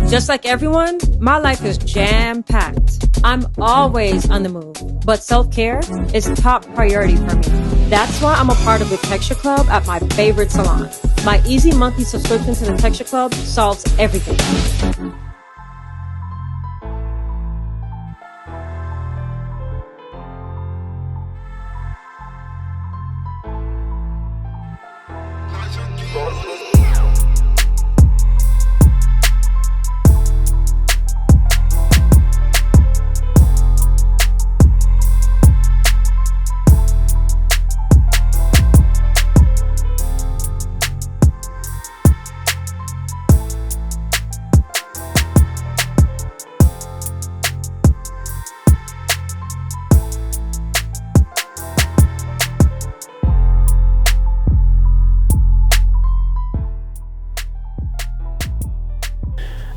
Just like everyone, my life is jam-packed. I'm always on the move, but self-care is top priority for me. That's why I'm a part of the Texture Club at my favorite salon. My easy monthly subscription to the Texture Club solves everything.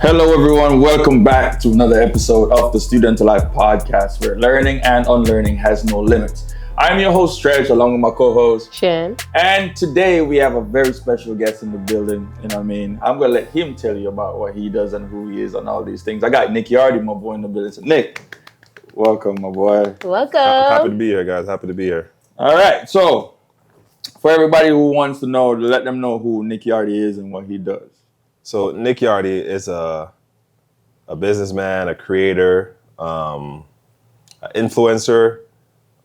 Hello everyone, welcome back to another episode of the Student to Life podcast where learning and unlearning has no limits. I'm your host Stretch along with my co-host Shin. And today we have a very special guest in the building, you know what I mean? I'm gonna let him tell you about what he does and who he is and all these things. I got Nick Yardy, my boy, in the building. So Nick, welcome my boy. Welcome. Happy to be here, guys. Happy to be here. All right, so for everybody who wants to know, let them know who Nick Yardy is and what he does. So Nick Yardy is a businessman, a creator, an influencer.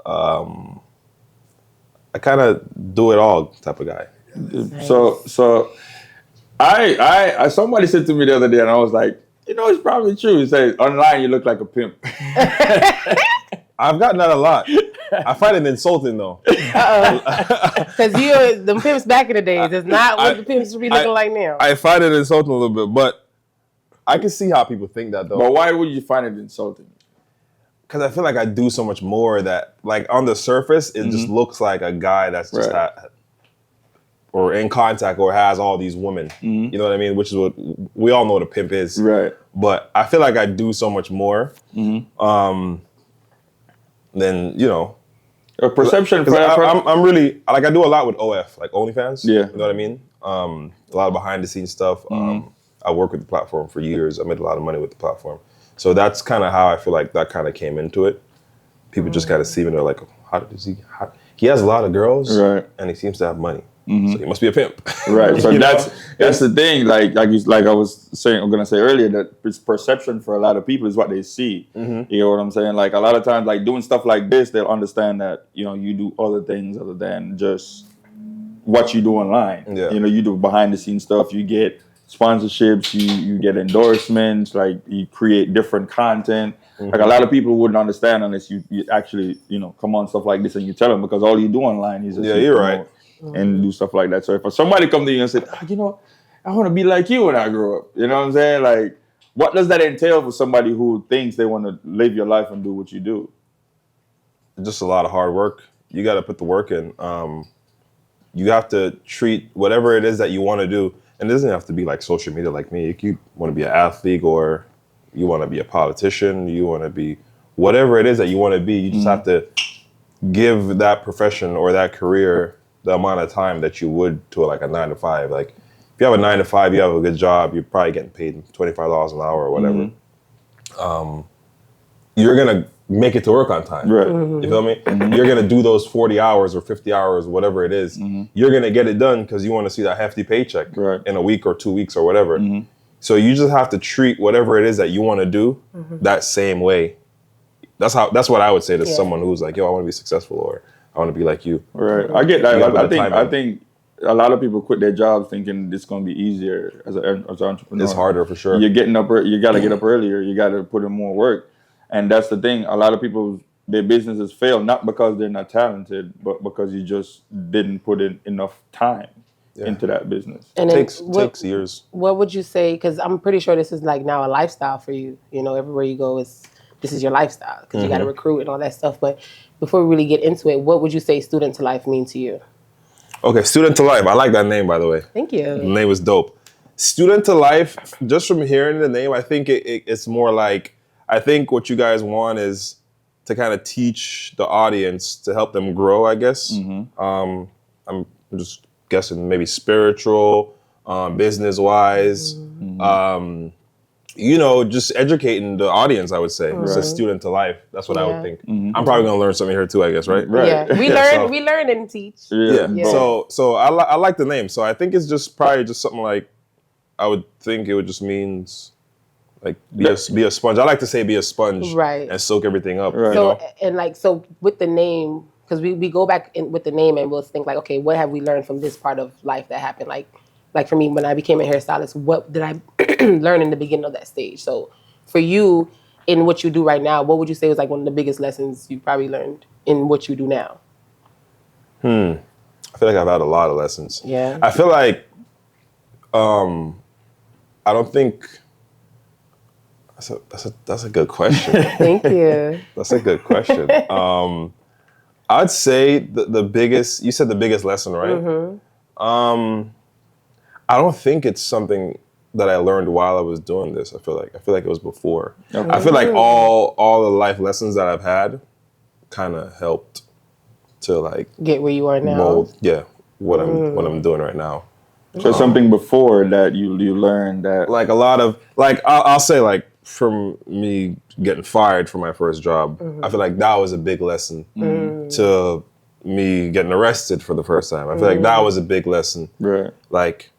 I kind of do it all type of guy. Nice. So I somebody said to me the other day, and I was like, you know, it's probably true. He said, online you look like a pimp. I've gotten that a lot. I find it insulting though. Because the pimps back in the days is not what the pimps should be looking like now. I find it insulting a little bit, but I can see how people think that though. But why would you find it insulting? Because I feel like I do so much more that, like, on the surface, it just looks like a guy that's just or in contact or has all these women. You know what I mean? Which is what we all know what a pimp is. Right. But I feel like I do so much more. Then, you know. A perception. I'm really, like, I do a lot with OF, like OnlyFans. Yeah. You know what I mean? A lot of behind the scenes stuff. I worked with the platform for years. I made a lot of money with the platform. So that's kind of how I feel like that kind of came into it. People just kind of see me and they're like, he has a lot of girls, right? And he seems to have money. So he must be a pimp. Right. So that's the thing. Like I was saying, I'm gonna say earlier that perception for a lot of people is what they see. You know what I'm saying? Like a lot of times, like doing stuff like this, they'll understand that, you know, you do other things other than just what you do online. Yeah. You know, you do behind the scenes stuff. You get sponsorships, you get endorsements, like you create different content. Like a lot of people wouldn't understand unless you actually, you know, come on stuff like this and you tell them, because all you do online is just you're right. And do stuff like that. So if somebody come to you and say, you know, I want to be like you when I grow up, you know what I'm saying? Like, what does that entail for somebody who thinks they want to live your life and do what you do? Just a lot of hard work. You got to put the work in. You have to treat whatever it is that you want to do. And it doesn't have to be like social media like me. If you want to be an athlete or you want to be a politician, you want to be whatever it is that you want to be, you just have to give that profession or that career the amount of time that you would to like a 9 to 5. Like if you have a 9 to 5, you have a good job, you're probably getting paid $25 an hour or whatever. You're going to make it to work on time. Right. You feel me? You're going to do those 40 hours or 50 hours, whatever it is. You're going to get it done because you want to see that hefty paycheck in a week or 2 weeks or whatever. So you just have to treat whatever it is that you want to do that same way. That's what I would say to someone who's like, yo, I want to be successful or I want to be like you. Right. I get that. I think a lot of people quit their jobs thinking it's going to be easier as an entrepreneur. It's harder for sure. You're getting up. You got to get up earlier. You got to put in more work. And that's the thing. A lot of people, their businesses fail not because they're not talented, but because you just didn't put in enough time into that business. And it takes years. What would you say? Because I'm pretty sure this is like now a lifestyle for you. You know, everywhere you go, this is your lifestyle because you got to recruit and all that stuff. But before we really get into it, what would you say student to life mean to you? Okay, student to life. I like that name, by the way. Thank you. The name was dope. Student to life, just from hearing the name, I think it's more like, I think what you guys want is to kind of teach the audience to help them grow, I guess. I'm just guessing maybe spiritual, business-wise, just educating the audience, I would say. It's a student to life. That's what I would think. Mm-hmm. I'm probably gonna learn something here too, I guess, right? Right. Yeah, we learn and teach. Yeah. So I like the name. So I think it's just probably just something like, I would think it would just means like be a sponge. I like to say be a sponge, Right. and soak everything up. Right. So with the name, because we go back with the name and we'll think like, okay, what have we learned from this part of life that happened? Like for me, when I became a hairstylist, what did I learn in the beginning of that stage? So for you, in what you do right now, what would you say was like one of the biggest lessons you probably learned in what you do now? I feel like I've had a lot of lessons. Yeah. I feel like I don't think that's a good question. Thank you. That's a good question. I'd say the biggest. You said the biggest lesson, right? Mm-hmm. I don't think it's something that I learned while I was doing this. I feel like it was before. Okay. I feel like all the life lessons that I've had kind of helped to like Get where you are now. mold, what I'm doing right now. So something before that you learned that. Like a lot of like I'll say like from me getting fired from my first job, I feel like that was a big lesson to me getting arrested for the first time. I feel like that was a big lesson. Right. Like,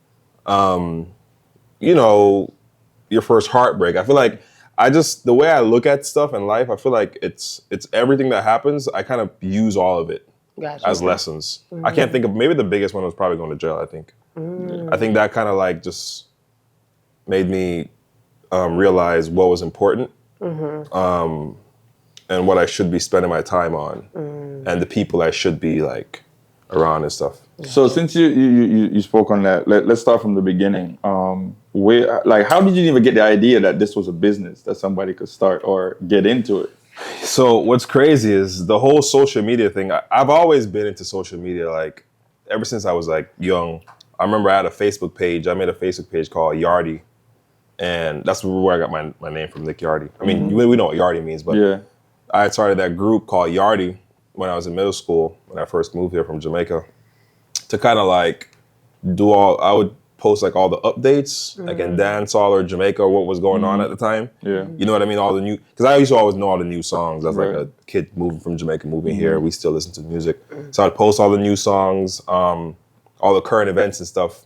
your first heartbreak. I feel like the way I look at stuff in life, I feel like it's everything that happens, I kind of use all of it Gotcha. as lessons. I can't think of, maybe the biggest one was probably going to jail, I think. I think that kind of like just made me realize what was important and what I should be spending my time on and the people I should be like around and stuff. So since you spoke on that, let's start from the beginning. How did you even get the idea that this was a business that somebody could start or get into it? So what's crazy is the whole social media thing. I've always been into social media, like ever since I was like young. I remember I had a Facebook page. I made a Facebook page called Yardy, and that's where I got my name from, Nick Yardy. I mean, we know what Yardy means, but I started that group called Yardy when I was in middle school, when I first moved here from Jamaica, to kind of like I would post like all the updates, like in dancehall or Jamaica, or what was going on at the time. Yeah. You know what I mean? All the new, because I used to always know all the new songs. I was like a kid moving from Jamaica, moving here. We still listen to music. So I'd post all the new songs, all the current events and stuff.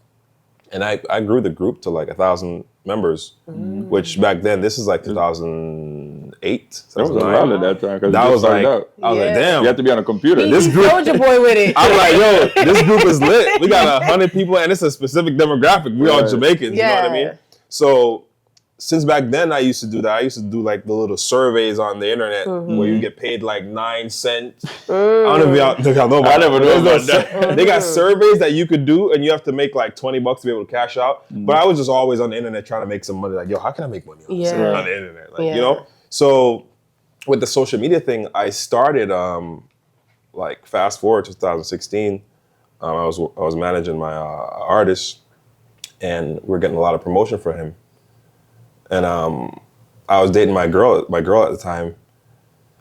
And I grew the group to like 1,000 members, which back then, this is like 2008. That was a lot at that time. That was like, out. I was like, damn. You have to be on a computer. This Soldier Boy with it. I'm like, yo, this group is lit. We got 100 people, and it's a specific demographic. We all Jamaicans, you know what I mean? So since back then I used to do that. I used to do like the little surveys on the internet where you get paid like 9 cents. I don't know if y'all know about I never know about that. They got surveys that you could do, and you have to make like $20 to be able to cash out. But I was just always on the internet trying to make some money. Like, yo, how can I make money on the internet? Like, you know? So with the social media thing, I started like fast forward to 2016. I was managing my artist, and we're getting a lot of promotion for him. And I was dating my girl at the time.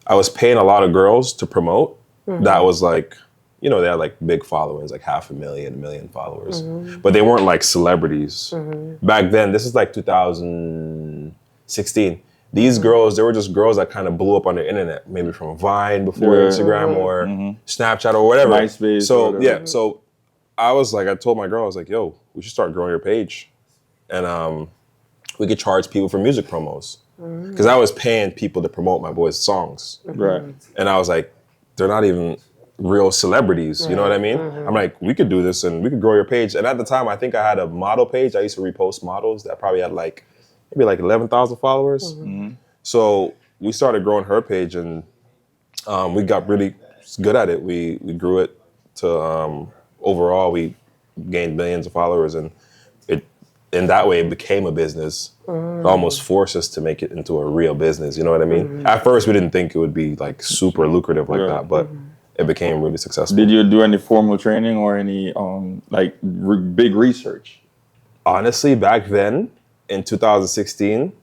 I was paying a lot of girls to promote. That was like, they had like big followings, like 500,000, 1 million followers. But they weren't like celebrities. Back then, this is like 2016. These girls, they were just girls that kind of blew up on the internet, maybe from Vine before Instagram or Snapchat or whatever. MySpace. So so I told my girl, I was like, yo, we should start growing your page. And we could charge people for music promos. Because I was paying people to promote my boys' songs. Right. And I was like, they're not even real celebrities, you know what I mean? I'm like, we could do this and we could grow your page. And at the time, I think I had a model page. I used to repost models that probably had maybe 11,000 followers. So we started growing her page, and we got really good at it. We grew it to, overall, we gained millions of followers, and in that way, it became a business. It almost forced us to make it into a real business. You know what I mean? At first, we didn't think it would be like super lucrative like that, but it became really successful. Did you do any formal training or any big research? Honestly, back then in 2016,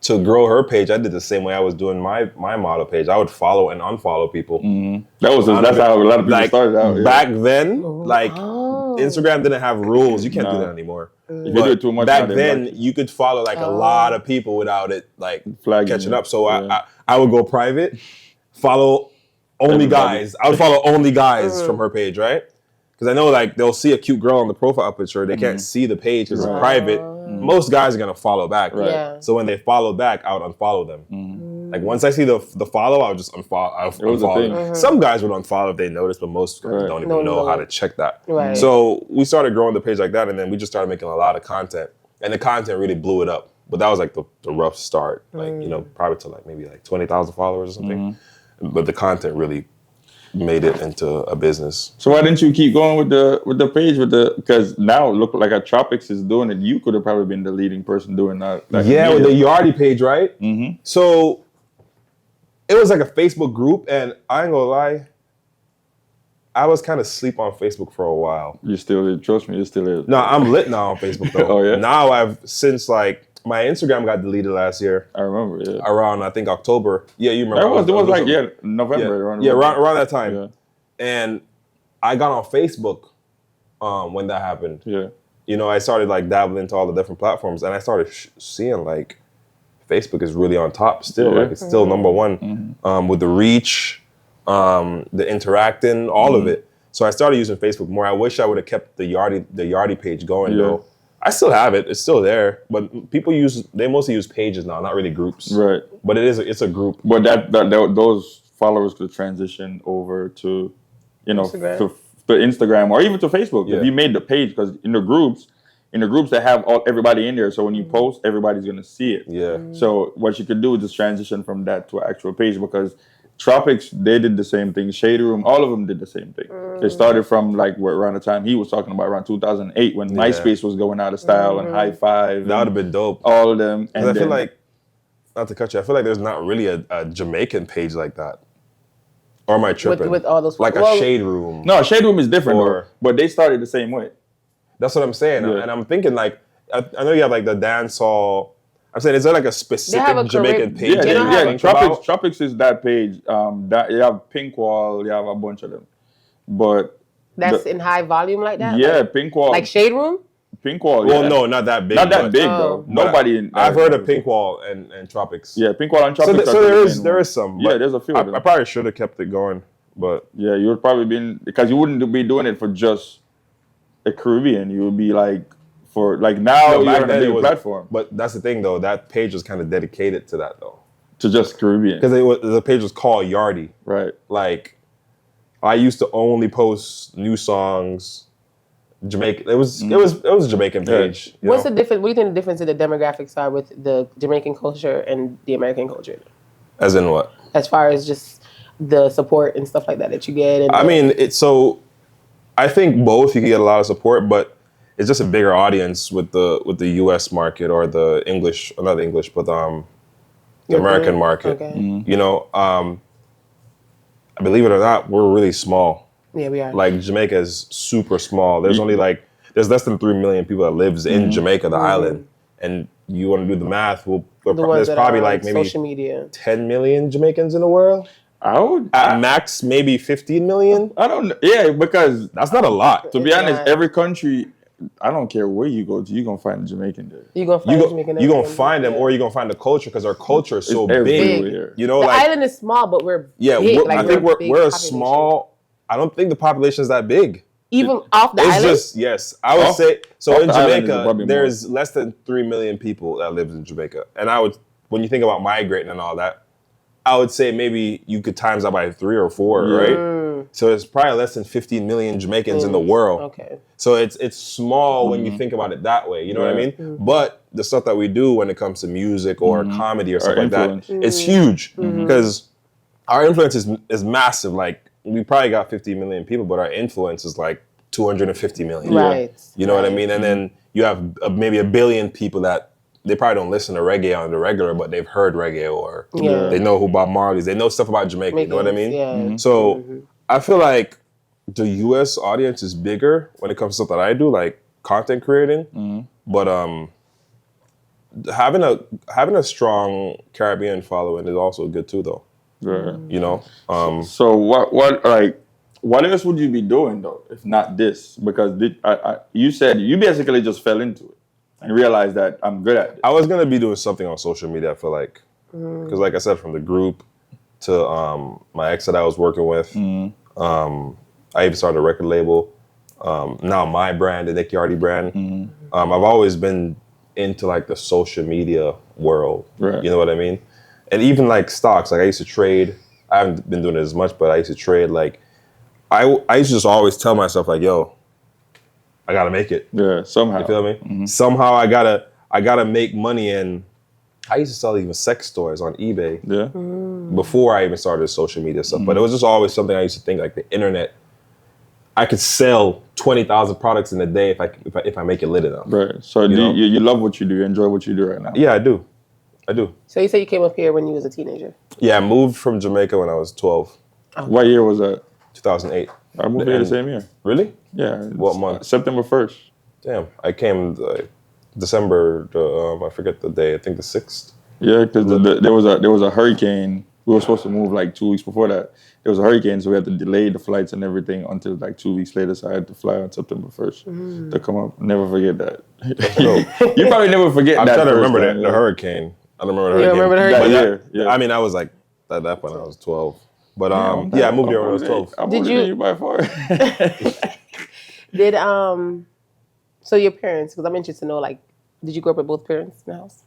to grow her page, I did the same way I was doing my model page. I would follow and unfollow people. That's how a lot of people started out. Back then, Instagram didn't have rules. You can't do No. that anymore. If you do it too much, back now they then, block you. you could follow like a lot of people without it like Flagging catching you. up. So Yeah. I would go private, follow only Everybody. guys. I would follow only guys from her page, right? Because I know like they'll see a cute girl on the profile picture, they can't see the page because it's private. Most guys are gonna follow back, Right. Yeah. So when they follow back, I would unfollow them. Like once I see the follow, I'll just unfollow. was a Unfollow thing. them. Some guys would unfollow if they notice, but most guys Right. don't even Don't know know how it. to check that. Right. So we started growing the page like that, and then we just started making a lot of content, and the content really blew it up. But that was like the rough start, like probably to like maybe like 20,000 followers or something. But the content really made it into a business. So why didn't you keep going with the page because now look like Tropics is doing it. You could have probably been the leading person doing that. Like Yeah, with the Yardy page, right? Mm-hmm. So it was like a Facebook group, and I ain't gonna lie, I was kind of asleep on Facebook for a while. You still trust me? You still No, I'm lit now on Facebook though. Oh, yeah? Now I've since like my Instagram got deleted last year. I remember. Yeah. Around I think October. Yeah, you remember? It was like yeah, November. yeah, around that time. Yeah. And I got on Facebook when that happened. Yeah. You know, I started like dabbling into all the different platforms, and I started seeing like Facebook is really on top still. Yeah. Like it's still number one with the reach, the interacting, all of it. So I started using Facebook more. I wish I would have kept the Yardy page going though. I still have it. It's still there, but they mostly use pages now, not really groups. Right. But it's a group. But those followers could transition over to, Instagram. to Instagram or even to Facebook Yeah. if you made the page, because in the groups they have everybody in there. So when you post, everybody's gonna see it. Yeah. So what you could do is just transition from that to an actual page, because Tropics, they did the same thing. Shade Room, all of them did the same thing. They started from like around the time he was talking about, around 2008, when MySpace was going out of style and High Five. That would have been dope. all of them. And I feel like, not to cut you, I feel like there's not really a Jamaican page like that. Or am I tripping? With all those like a Shade Room. no, Shade Room is different, Or- though, but they started the same way. That's what I'm saying. Yeah. And I'm thinking like, I know you have like the dance hall. I'm saying, is there like a specific have a Jamaican Carib- page? Yeah, They don't have Tropics is that page. That you have Pink Wall, you have a bunch of them, but That's in high volume like that? yeah, Like, Pink Wall, like Shade Room? Pink Wall. Well, yeah. no, not that big. not that but- big Oh. though. but Nobody. I've heard of Pink Wall and Tropics. Yeah, Pink Wall and So, Tropics. so are the there main is ones. some. Yeah, but there's a few of them. I probably should have kept it going, but Yeah, you would probably been, because you wouldn't be doing it for just the Caribbean. You would be like for like now No, you're back on a then it big was- platform But that's the thing though. That page was kind of dedicated to that though, to just Caribbean, because the page was called Yardy. right? Like, I used to only post new songs. Jamaican. It was a Jamaican page. you What's know? the difference? What do you think the difference in the demographics are with the Jamaican culture and the American culture? As in what? As far as just the support and stuff like that you get? And I mean, I think both you can get a lot of support, but it's just a bigger audience with the U.S. market or the English, not the English, but the American market. Okay. You know, believe it or not, we're really small. Yeah, we are. Like Jamaica is super small. There's only there's less than 3 million people that lives in Jamaica, the island, and you want to do the math. the There's ones that probably are on like maybe social media. 10 million Jamaicans in the world. I would. At max, maybe 15 million. I don't know. Yeah, because That's not a lot. to be It's honest, not. every country, I don't care where you go to, you're gonna find a Jamaican there. You're going to find Jamaican. You gonna American. find them, Yeah. or you're gonna find the culture, because our culture is so It's everywhere. big. You know, The like island is small, but we're yeah, big. we're- Like, I think a big we're a population. small. I don't think the population is that big. Even off the It's island? just yes. I would Off- say so. off In the island is Jamaica, probably there's less than 3 million people that live in Jamaica, and I would, when you think about migrating and all that, I would say maybe you could times that by 3 or 4, right? So it's probably less than 15 million Jamaicans in the world. Okay. So it's small when you think about it that way. You know what I Right. mean? But the stuff that we do when it comes to music or comedy or stuff like that, influence. it's huge because our influence is massive. Like we probably got 50 million people, but our influence is like 250 million. Right. You know what I Right. mean? And then you have maybe a billion people that they probably don't listen to reggae on the regular, but they've heard reggae or Yeah. they know who Bob Marley is. They know stuff about Jamaica. You know what I mean? Yeah. So I feel like the U.S. audience is bigger when it comes to stuff that I do, like content creating. But having a strong Caribbean following is also good too, though. Right. You know, So what like What else would you be doing though, if not this? Because you said you basically just fell into it and realized that I'm good at it. I was gonna be doing something on social media. I feel like, because like I said, from the group to my ex that I was working with, I even started a record label. Now my brand, the Nick Yardy brand. I've always been into like the social media world. Right. You know what I mean? And even like stocks. Like I used to trade. I haven't been doing it as much, but I used to trade. Like I used to just always tell myself like, "Yo, I gotta make it." Yeah, somehow. You feel me? Somehow I gotta make money. And I used to sell even sex toys on eBay Yeah. before I even started social media stuff. But it was just always something I used to think like the internet. I could sell 20,000 products in a day if I make it lit enough. Right. So you love what you do, you enjoy what you do right now. Yeah, I do. So you said you came up here when you was a teenager. Yeah, I moved from Jamaica when I was 12, What year was that? 2008. I moved here the same year. Really? Yeah. What month? September 1st. Damn, I came December. I forget the day. I think the 6th. Yeah, because there was a hurricane. We were supposed to move like 2 weeks before that. There was a hurricane, so we had to delay the flights and everything until like 2 weeks later. So I had to fly on September 1st to come up. Never forget that. You probably never forget I'm that. trying to remember time, the hurricane. I don't remember the You hurricane. remember the That hurricane? year, yeah. I mean, I was like at that point I was 12. But Damn, yeah, I moved here when I was 12. I'm Did older you- than you by far. Did so your parents? Because I'm interested to know, like, did you grow up with both parents in the house?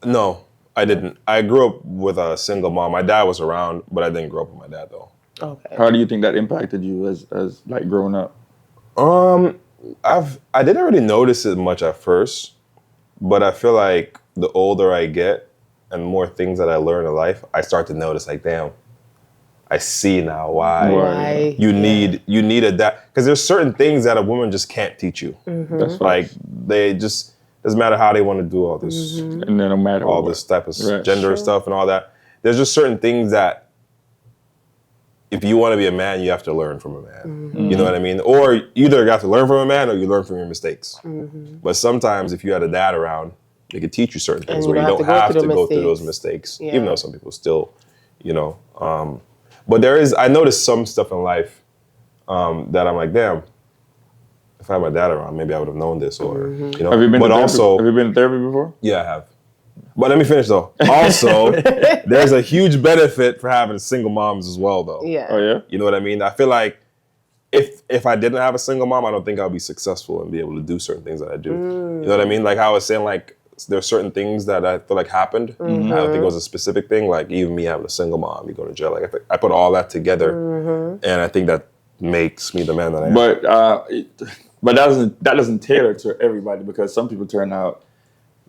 No, I didn't. I grew up with a single mom. My dad was around, but I didn't grow up with my dad though. Okay. How do you think that impacted you as like growing up? I didn't really notice it much at first, but I feel like the older I get and more things that I learn in life, I start to notice like, damn, I see now why Why? you need a dad, because there's certain things that a woman just can't teach you. That's Like they just doesn't matter how they want to do all this, and then no matter all what. this type of Right. gender stuff and all that. There's just certain things that if you want to be a man, you have to learn from a man. You know what I mean? Or either you have to learn from a man or you learn from your mistakes. But sometimes if you had a dad around, they could teach you certain things And where you don't have to go through those mistakes, Yeah. even though some people still, but I noticed some stuff in life that I'm like, damn, if I had my dad around, maybe I would have known this, or Have you been? But to therapy? also, have you been to therapy before? yeah, I have. But let me finish though. Also, there's a huge benefit for having single moms as well, though. Yeah. Oh yeah. You know what I mean? I feel like if I didn't have a single mom, I don't think I would be successful and be able to do certain things that I do. You know what I mean? Like how I was saying, like there's certain things that I feel like happened. I don't think it was a specific thing. Like even me having a single mom, you go to jail. Like I put all that together, and I think that makes me the man that I am. But that doesn't tailor to everybody, because some people turn out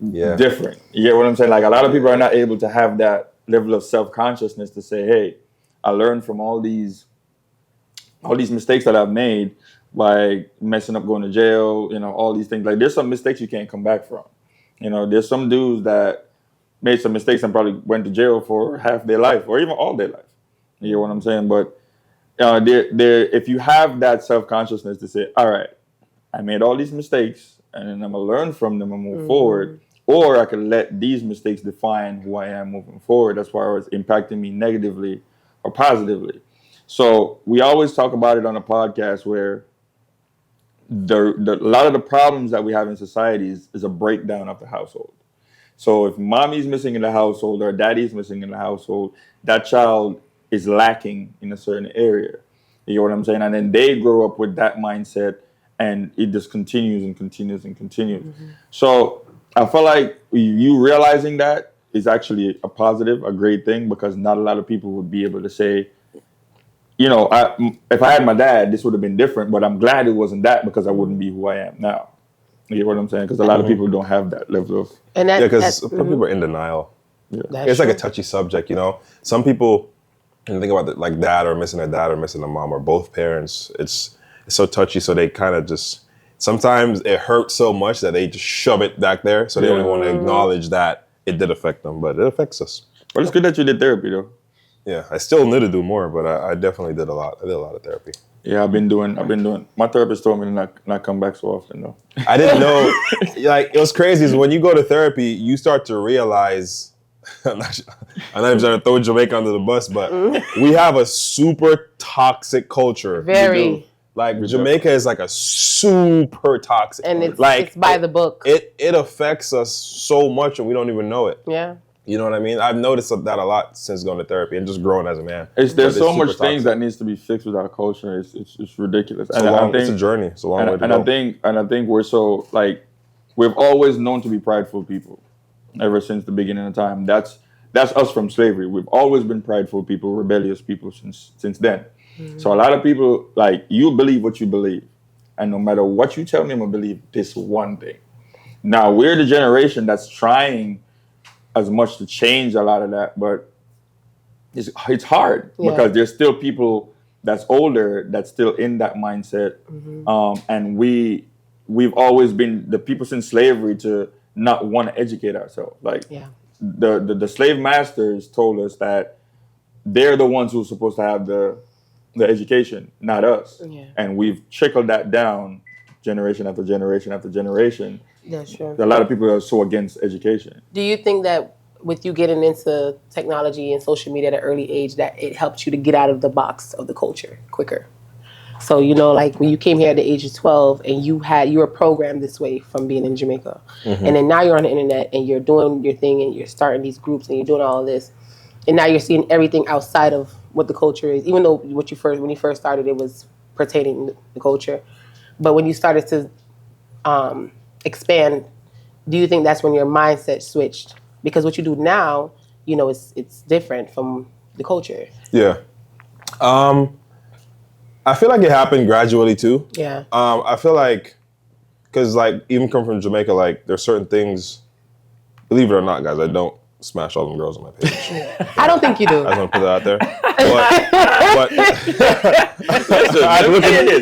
Yeah. different. You get what I'm saying? Like a lot of people are not able to have that level of self-consciousness to say, hey, I learned from all these mistakes that I've made by messing up, going to jail, all these things. Like there's some mistakes you can't come back from. There's some dudes that made some mistakes and probably went to jail for half their life or even all their life. You get what I'm saying? But if you have that self-consciousness to say, all right, I made all these mistakes and then I'm going to learn from them and move forward, or I could let these mistakes define who I am moving forward. That's why it's impacting me negatively or positively. So we always talk about it on a podcast where a lot of the problems that we have in society is a breakdown of the household. So if mommy's missing in the household or daddy's missing in the household, that child is lacking in a certain area. You know what I'm saying? And then they grow up with that mindset, and it just continues and continues and continues. So I feel like you realizing that is actually a positive, a great thing, because not a lot of people would be able to say, if I had my dad, this would have been different, but I'm glad it wasn't that, because I wouldn't be who I am now. You get what I'm saying? Because a lot of people don't have that level of... And that, because some people are in denial. It's like a touchy subject, Some people, when you think about it, like dad or missing a mom or both parents, it's so touchy, so they kind of just... Sometimes it hurts so much that they just shove it back there, so they don't even want to acknowledge that it did affect them, but it affects us. But it's good that you did therapy, though. Yeah, I still need to do more, but I definitely did a lot. I did a lot of therapy. Yeah, I've been doing. My therapist told me to not come back so often, though. I didn't know. Like, it was crazy. Is when you go to therapy, you start to realize I'm not even trying to throw Jamaica under the bus, but we have a super toxic culture. Very. Like Jamaica is like a super toxic, And it's like it's by the book. It affects us so much, and we don't even know it. Yeah. You know what I mean? I've noticed that a lot since going to therapy and just growing as a man. There's so much super things toxic. that needs to be fixed with our culture. It's ridiculous. It's a journey. It's a long way to go. I think we're so like we've always known to be prideful people ever since the beginning of time. That's us from slavery. We've always been prideful people, rebellious people since then. Mm-hmm. So a lot of people like you believe what you believe, and no matter what you tell me, I'm gonna believe this one thing. Now we're the generation that's trying as much to change a lot of that, but it's hard because there's still people that's older that's still in that mindset, and we've always been the people since slavery to not want to educate ourselves. Like the slave masters told us that they're the ones who are supposed to have the education, not us, and we've trickled that down generation after generation after generation. That's true. A lot of people are so against education. Do you think that with you getting into technology and social media at an early age, that it helped you to get out of the box of the culture quicker? So, you know, like when you came here at the age of 12 and you were programmed this way from being in Jamaica. And then now you're on the internet and you're doing your thing and you're starting these groups and you're doing all of this. And now you're seeing everything outside of what the culture is, even though when you first started, it was pertaining to the culture. But when you started to expand, do you think that's when your mindset switched? Because what you do now, you know, it's different from the culture. Yeah. I feel like it happened gradually too. Yeah. I feel like, because like even come from Jamaica, like there's certain things, believe it or not, guys, I don't smash all them girls on my page. I don't think you do. I just want to put that out there. But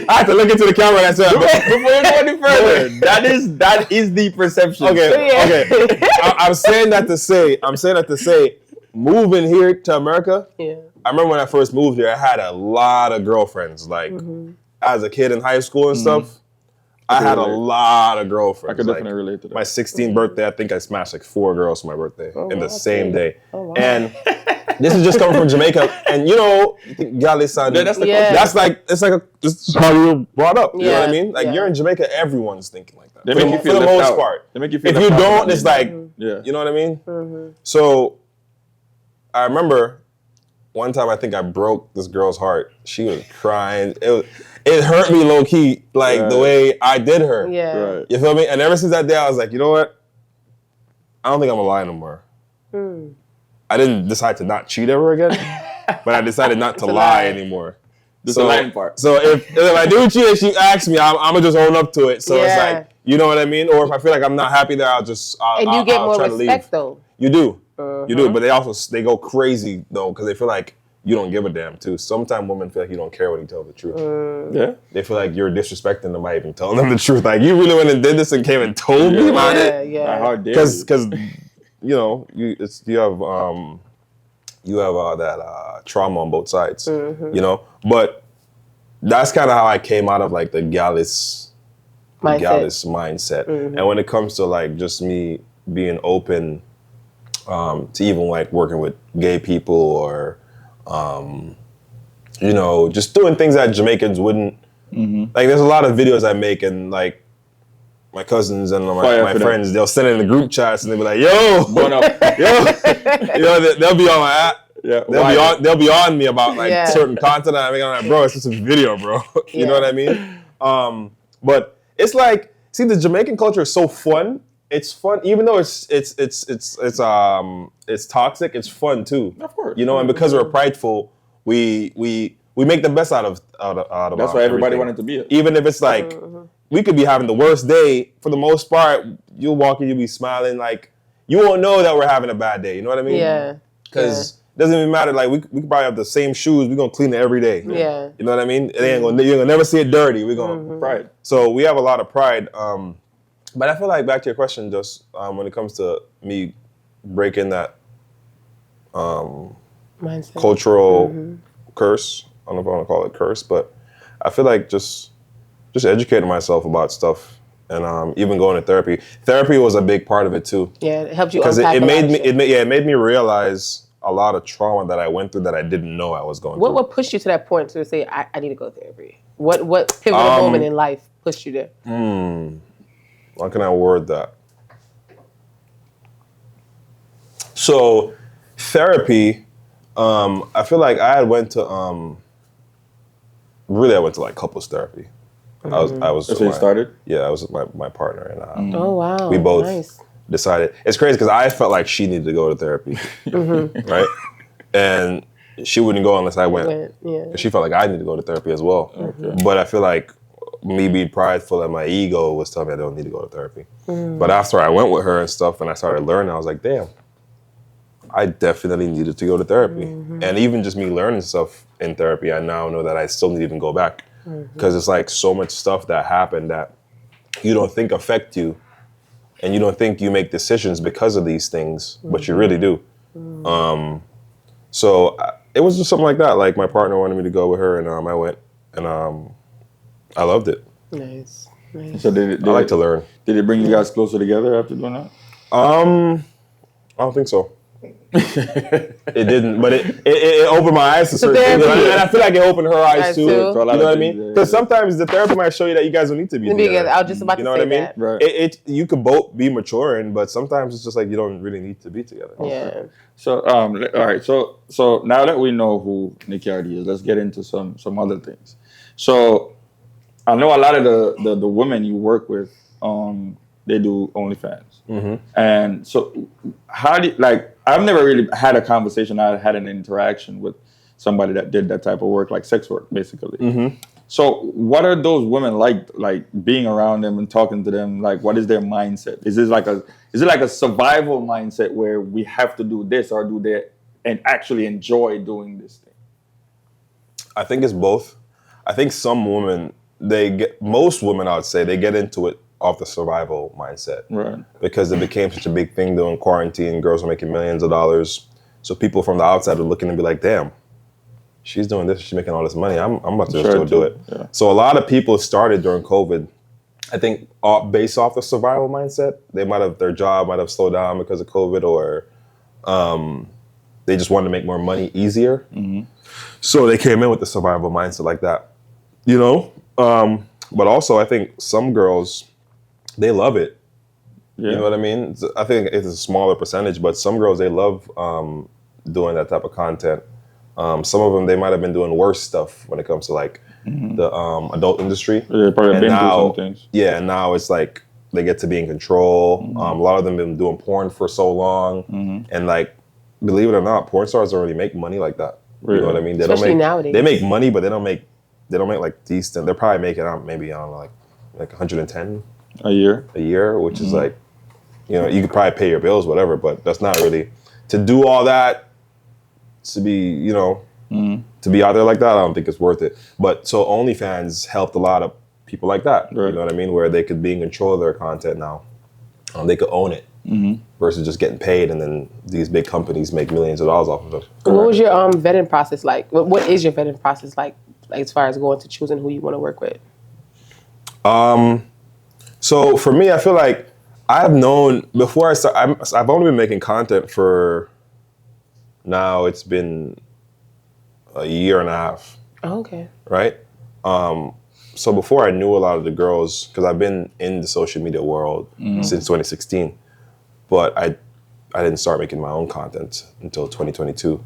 I have to look into the camera and I said, Before you go any further, that is the perception. Okay. I'm saying that to say, moving here to America, I remember when I first moved here, I had a lot of girlfriends. Like, as a kid in high school and stuff, I had a lot of girlfriends. I could definitely relate to that. My 16th birthday, I think I smashed like 4 girls for my birthday in the same day. Oh, wow. And this is just coming from Jamaica. And you know, Galisan, that's like, it's like this is how you were brought up. You know what I mean? Like you're in Jamaica, everyone's thinking like that. They make you feel for the left most out. part. They make you feel if you left out. don't, it's like, you know what I mean? So I remember one time I think I broke this girl's heart. She was crying. It hurt me low key, like the way I did her. Yeah. Right. You feel me? And ever since that day, I was like, you know what? I don't think I'm gonna lie no more. I didn't decide to not cheat ever again, but I decided not to lie anymore. The lying part. So if I do cheat and she asks me, I'm gonna just own up to it. So it's like, you know what I mean? Or if I feel like I'm not happy there, I'll get more try to respect leave. though. You do. You do, but they go crazy though because they feel like you don't give a damn too. Sometimes women feel like you don't care when you tell the truth. Yeah. They feel like you're disrespecting them by even telling them the truth. Like you really went and did this and came and told me about it. Yeah. How dare you? Because you know you have that trauma on both sides. You know, but that's kind of how I came out of like the gallus mindset. And when it comes to like just me being open to even like working with gay people or you know, just doing things that Jamaicans wouldn't. Like there's a lot of videos I make and like my cousins and my friends, they'll send it in the group chats and they'll be like, yo, One up. you know, they'll be on my app. Yeah. They'll be on me about like certain content I make. I'm like, bro, it's just a video, bro. You know what I mean? But it's like, see, the Jamaican culture is so fun. It's fun, even though it's toxic. It's fun too. Of course. You know, and because we're prideful, we make the best out of. That's why everybody wanted to be it. Even if it's like we could be having the worst day. For the most part, you'll walk in, you'll be smiling. Like you won't know that we're having a bad day. You know what I mean? Yeah. Because it doesn't even matter. Like we could probably have the same shoes. We're gonna clean it every day. Yeah. You know what I mean? You're gonna never see it dirty. We're gonna Pride. So we have a lot of pride. But I feel like back to your question, just when it comes to me breaking that Mindset. cultural curse, I don't know if I want to call it curse, but I feel like just educating myself about stuff and even going to therapy. Therapy was a big part of it too. Yeah, it helped you Because unpack it a lot made of me shit. it made me realize a lot of trauma that I went through that I didn't know I was going through. What pushed you to that point to say I need to go to therapy? What pivotal moment in life pushed you there? How can I word that? So, therapy, I feel like I went to like couples therapy. I was. That's where you started? Yeah, I was with my partner, and Oh wow, we both nice. decided. It's crazy because I felt like she needed to go to therapy, right? And she wouldn't go unless I went. Yeah. She felt like I needed to go to therapy as well. But I feel like me being prideful and my ego was telling me I don't need to go to therapy. But after I went with her and stuff and I started learning, I was like, damn, I definitely needed to go to therapy. And even just me learning stuff in therapy, I now know that I still need to even go back. Because it's like so much stuff that happened that you don't think affect you and you don't think you make decisions because of these things, but you really do. So it was just something like that. Like my partner wanted me to go with her and I went and I loved it. Nice. So did I like to learn. Did it bring you guys closer together after doing that? I don't think so. It didn't, but it opened my eyes to certain things, and I feel like it opened her eyes too. too. So a lot You know of what I things, mean? Because sometimes the therapy might show you that you guys don't need to be together. I was just about You to know say what I mean? that. Right. It you could both be maturing, but sometimes it's just like you don't really need to be together. Yeah. So all right. So now that we know who Nick Yardy is, let's get into some other things. So I know a lot of the women you work with, they do OnlyFans. And so how do you, like, I've never really had a conversation, I had an interaction with somebody that did that type of work, like sex work, basically. So what are those women like being around them and talking to them? Like, what is their mindset? Is it like a survival mindset where we have to do this, or do they and actually enjoy doing this thing? I think it's both. I think some women, most women, I would say, they get into it off the survival mindset. Right. Because it became such a big thing during quarantine. Girls were making millions of dollars. So people from the outside are looking and be like, damn, she's doing this, she's making all this money. I'm about to just go do it. Yeah. So a lot of people started during COVID, I think, based off the survival mindset. Their job might have slowed down because of COVID, or they just wanted to make more money easier. So they came in with the survival mindset like that, you know? But also I think some girls, they love it. Yeah. You know what I mean? I think it's a smaller percentage, but some girls, they love doing that type of content. Some of them, they might have been doing worse stuff when it comes to like the adult industry. Yeah, probably And been now, through some things. yeah, and now it's like they get to be in control. A lot of them been doing porn for so long, and like, believe it or not, porn stars don't really make money like that. Really? You know what I mean? They Especially don't make, nowadays. They make money, but they don't make like decent. They're probably making maybe, I don't know, like 110 A year. a year, which is like, you know, you could probably pay your bills, whatever, but that's not really to do all that, to be, you know, to be out there like that. I don't think it's worth it. But so OnlyFans helped a lot of people like that. Right. You know what I mean? Where they could be in control of their content now. They could own it versus just getting paid, and then these big companies make millions of dollars off of it. What was your vetting process like? What is your vetting process like as far as going to choosing who you want to work with? So for me, I feel like I've known before I start. I've only been making content for now. It's been a year and a half, Oh, okay. right? So before I knew a lot of the girls, because I've been in the social media world since 2016, but I didn't start making my own content until 2022.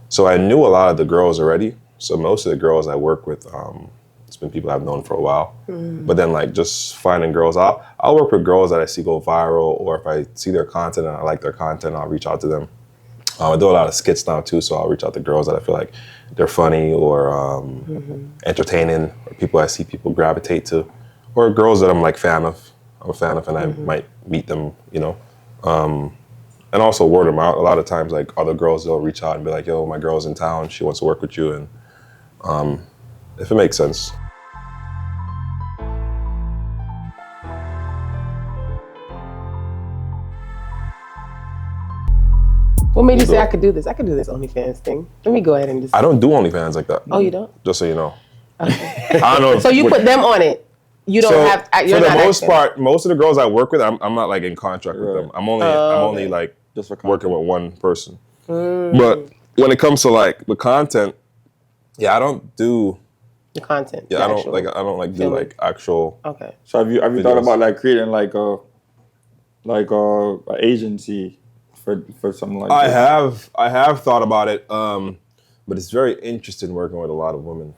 So I knew a lot of the girls already. So most of the girls I work with, it's been people I've known for a while. But then like just finding girls, I'll work with girls that I see go viral, or if I see their content and I like their content, I'll reach out to them. I do a lot of skits now too, so I'll reach out to girls that I feel like they're funny or entertaining, or people I see people gravitate to, or girls that I'm a fan of, and I might meet them, you know. And also word of mouth. A lot of times, like other girls, they'll reach out and be like, "Yo, my girl's in town. She wants to work with you," and if it makes sense. What made you say I could do this? I could do this OnlyFans thing. Let me go ahead and just. I don't do OnlyFans like that. Oh, you don't? Just so you know. Okay. I don't know. So you put them on it. You don't have. You're for the not most acting. part, most of the girls I work with, I'm not like in contract with them. I'm only like Just for working content. with one person. But when it comes to like the content, yeah, I don't do. The content. Yeah, the I don't actual like. I don't like do filming. like actual. Okay. So have you thought Videos. about like creating like a agency for something like I this? have thought about it, but it's very interesting working with a lot of women.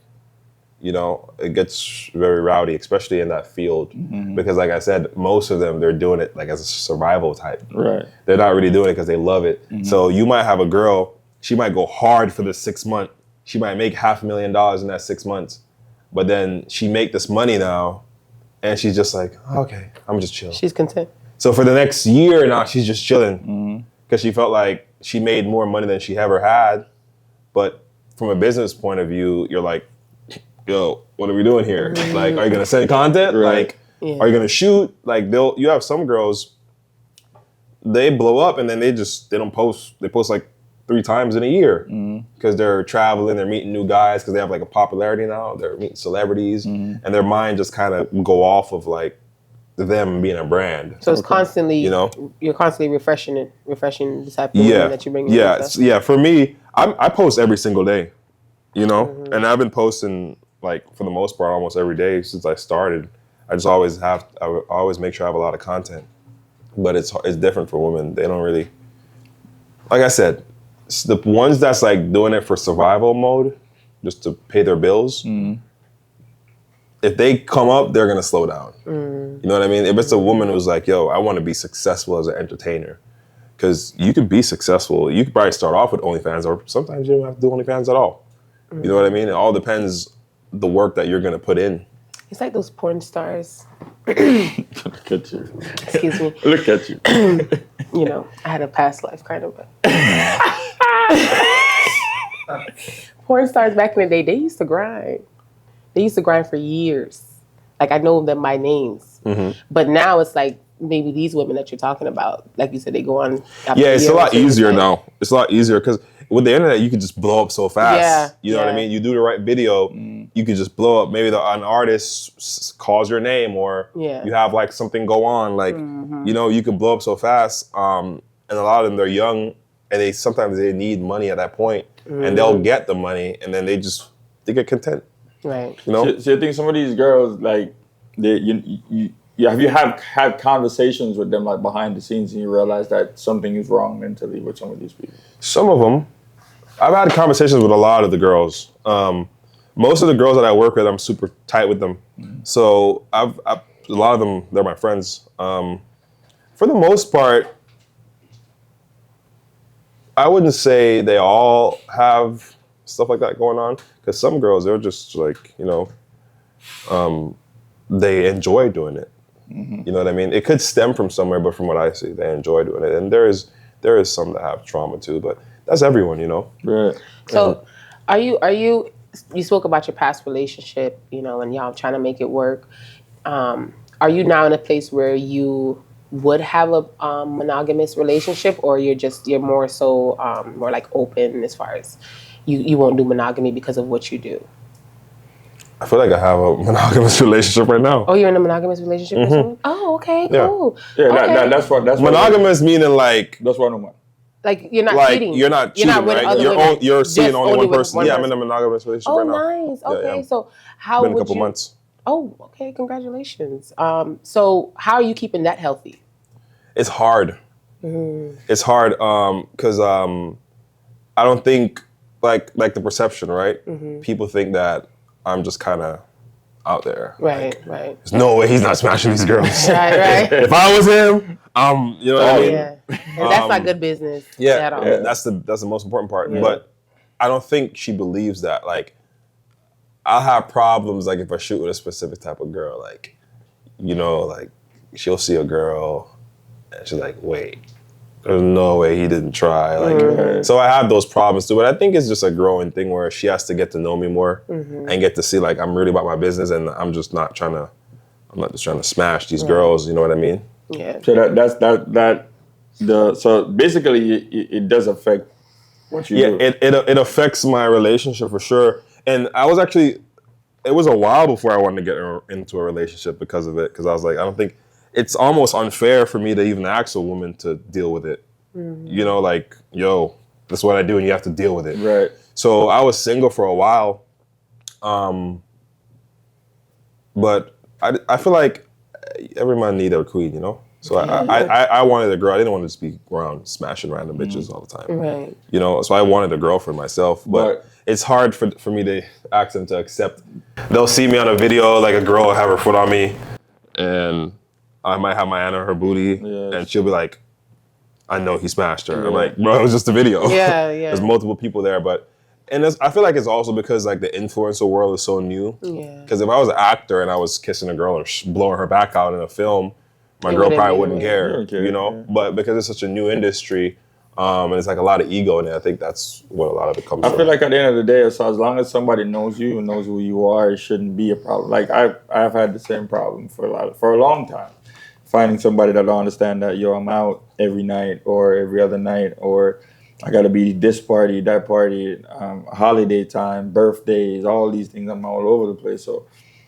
You know, it gets very rowdy, especially in that field, because like I said, most of them, they're doing it like as a survival type. Right. They're not really doing it because they love it. So you might have a girl, she might go hard for the 6 month. She might make $500,000 in that 6 months, but then she make this money now, and she's just like, okay, I'm just chill. She's content. So for the next year now, she's just chilling because she felt like she made more money than she ever had. But from a business point of view, you're like, yo, what are we doing here? Like, are you gonna send content? Right. Like, are you gonna shoot? Like, you have some girls, they blow up and then they don't post. They post like 3 times in a year because they're traveling, they're meeting new guys because they have like a popularity now. They're meeting celebrities, and their mind just kind of go off of like them being a brand. So it's constantly, you're constantly refreshing the type of women that you bring in. Yeah. For me, I post every single day, and I've been posting like for the most part almost every day since I started. I always make sure I have a lot of content, but it's different for women. They don't really, like I said, it's the ones that's like doing it for survival mode, just to pay their bills. If they come up, they're gonna slow down. You know what I mean? If it's a woman who's like, yo, I want to be successful as an entertainer, because you could be successful. You could probably start off with OnlyFans, or sometimes you don't have to do OnlyFans at all. You know what I mean? It all depends the work that you're gonna put in. It's like those porn stars. Look at you. Excuse me. Look at you. I had a past life kind of. Porn stars back in the day, they used to grind. They used to grind for years. Like, I know them by names. But now it's like maybe these women that you're talking about, like you said, they go on. Yeah, it's a lot easier now. It's a lot easier because with the internet, you can just blow up so fast. Yeah, you know what I mean? You do the right video, you can just blow up. Maybe an artist calls your name, or you have like something go on. Like, you can blow up so fast. And a lot of them, they're young, and sometimes they need money at that point, and they'll get the money, and then they get content. Right. So you think some of these girls, like, have you had conversations with them like behind the scenes, and you realize that something is wrong mentally with some of these people? Some of them. I've had conversations with a lot of the girls. Most of the girls that I work with, I'm super tight with them. So a lot of them, they're my friends. For the most part, I wouldn't say they all have stuff like that going on, because some girls, they're just like, they enjoy doing it. You know what I mean? It could stem from somewhere, but from what I see, they enjoy doing it. And there is some that have trauma too, but that's everyone, Right. So you spoke about your past relationship, and y'all trying to make it work. Are you now in a place where you would have a monogamous relationship, or you're more so more like open as far as you won't do monogamy because of what you do? I feel like I have a monogamous relationship right now. Oh, you're in a monogamous relationship with someone? Oh, okay, cool. Yeah, okay. that's what Monogamous meaning like, that's what I'm at. Like, you're not cheating. You're not cheating, with right? other women. You're seeing Just only one with person. I'm in a monogamous relationship right now. Oh, nice. Okay, Yeah. so how Been a would couple months. Oh, okay. Congratulations. So how are you keeping that healthy? It's hard. It's hard because I don't think like the perception, right? People think that I'm just kind of out there. Right. There's no way he's not smashing these girls. Right. If I was him, you know what I mean? Yeah. And that's not good business at all. Yeah, that's the most important part. Yeah. But I don't think she believes that. Like, I'll have problems like if I shoot with a specific type of girl. Like, like she'll see a girl and she's like, wait, there's no way he didn't try. Like, so I have those problems too. But I think it's just a growing thing where she has to get to know me more and get to see like I'm really about my business, and I'm just not just trying to smash these girls. You know what I mean? Yeah. So so basically it does affect what you do. It affects my relationship for sure. And I was actually it was a while before I wanted to get into a relationship because of it. Because I was like, I don't think it's almost unfair for me to even ask a woman to deal with it. You know, like, yo, that's what I do, and you have to deal with it. Right. So I was single for a while, but I feel like every man need a queen, you know. So I wanted a girl. I didn't want to just be around smashing random bitches all the time. Right. You know, so I wanted a girl for myself, but it's hard for me to ask them to accept. They'll see me on a video, like a girl will have her foot on me, and I might have my hand on her booty, and she'll be like, I know he smashed her. I'm like, bro, it was just a video. Yeah. There's multiple people there, I feel like it's also because like the influencer world is so new. Yeah. Because if I was an actor and I was kissing a girl or blowing her back out in a film, my girl probably wouldn't care, you know? Yeah. But because it's such a new industry, and it's like a lot of ego in it, I think that's what a lot of it comes from. I feel like at the end of the day, so as long as somebody knows you and knows who you are, it shouldn't be a problem. Like I've had the same problem for a long time. Finding somebody that don't understand that, yo, I'm out every night or every other night, or I gotta be this party, that party, holiday time, birthdays, all these things. I'm all over the place. So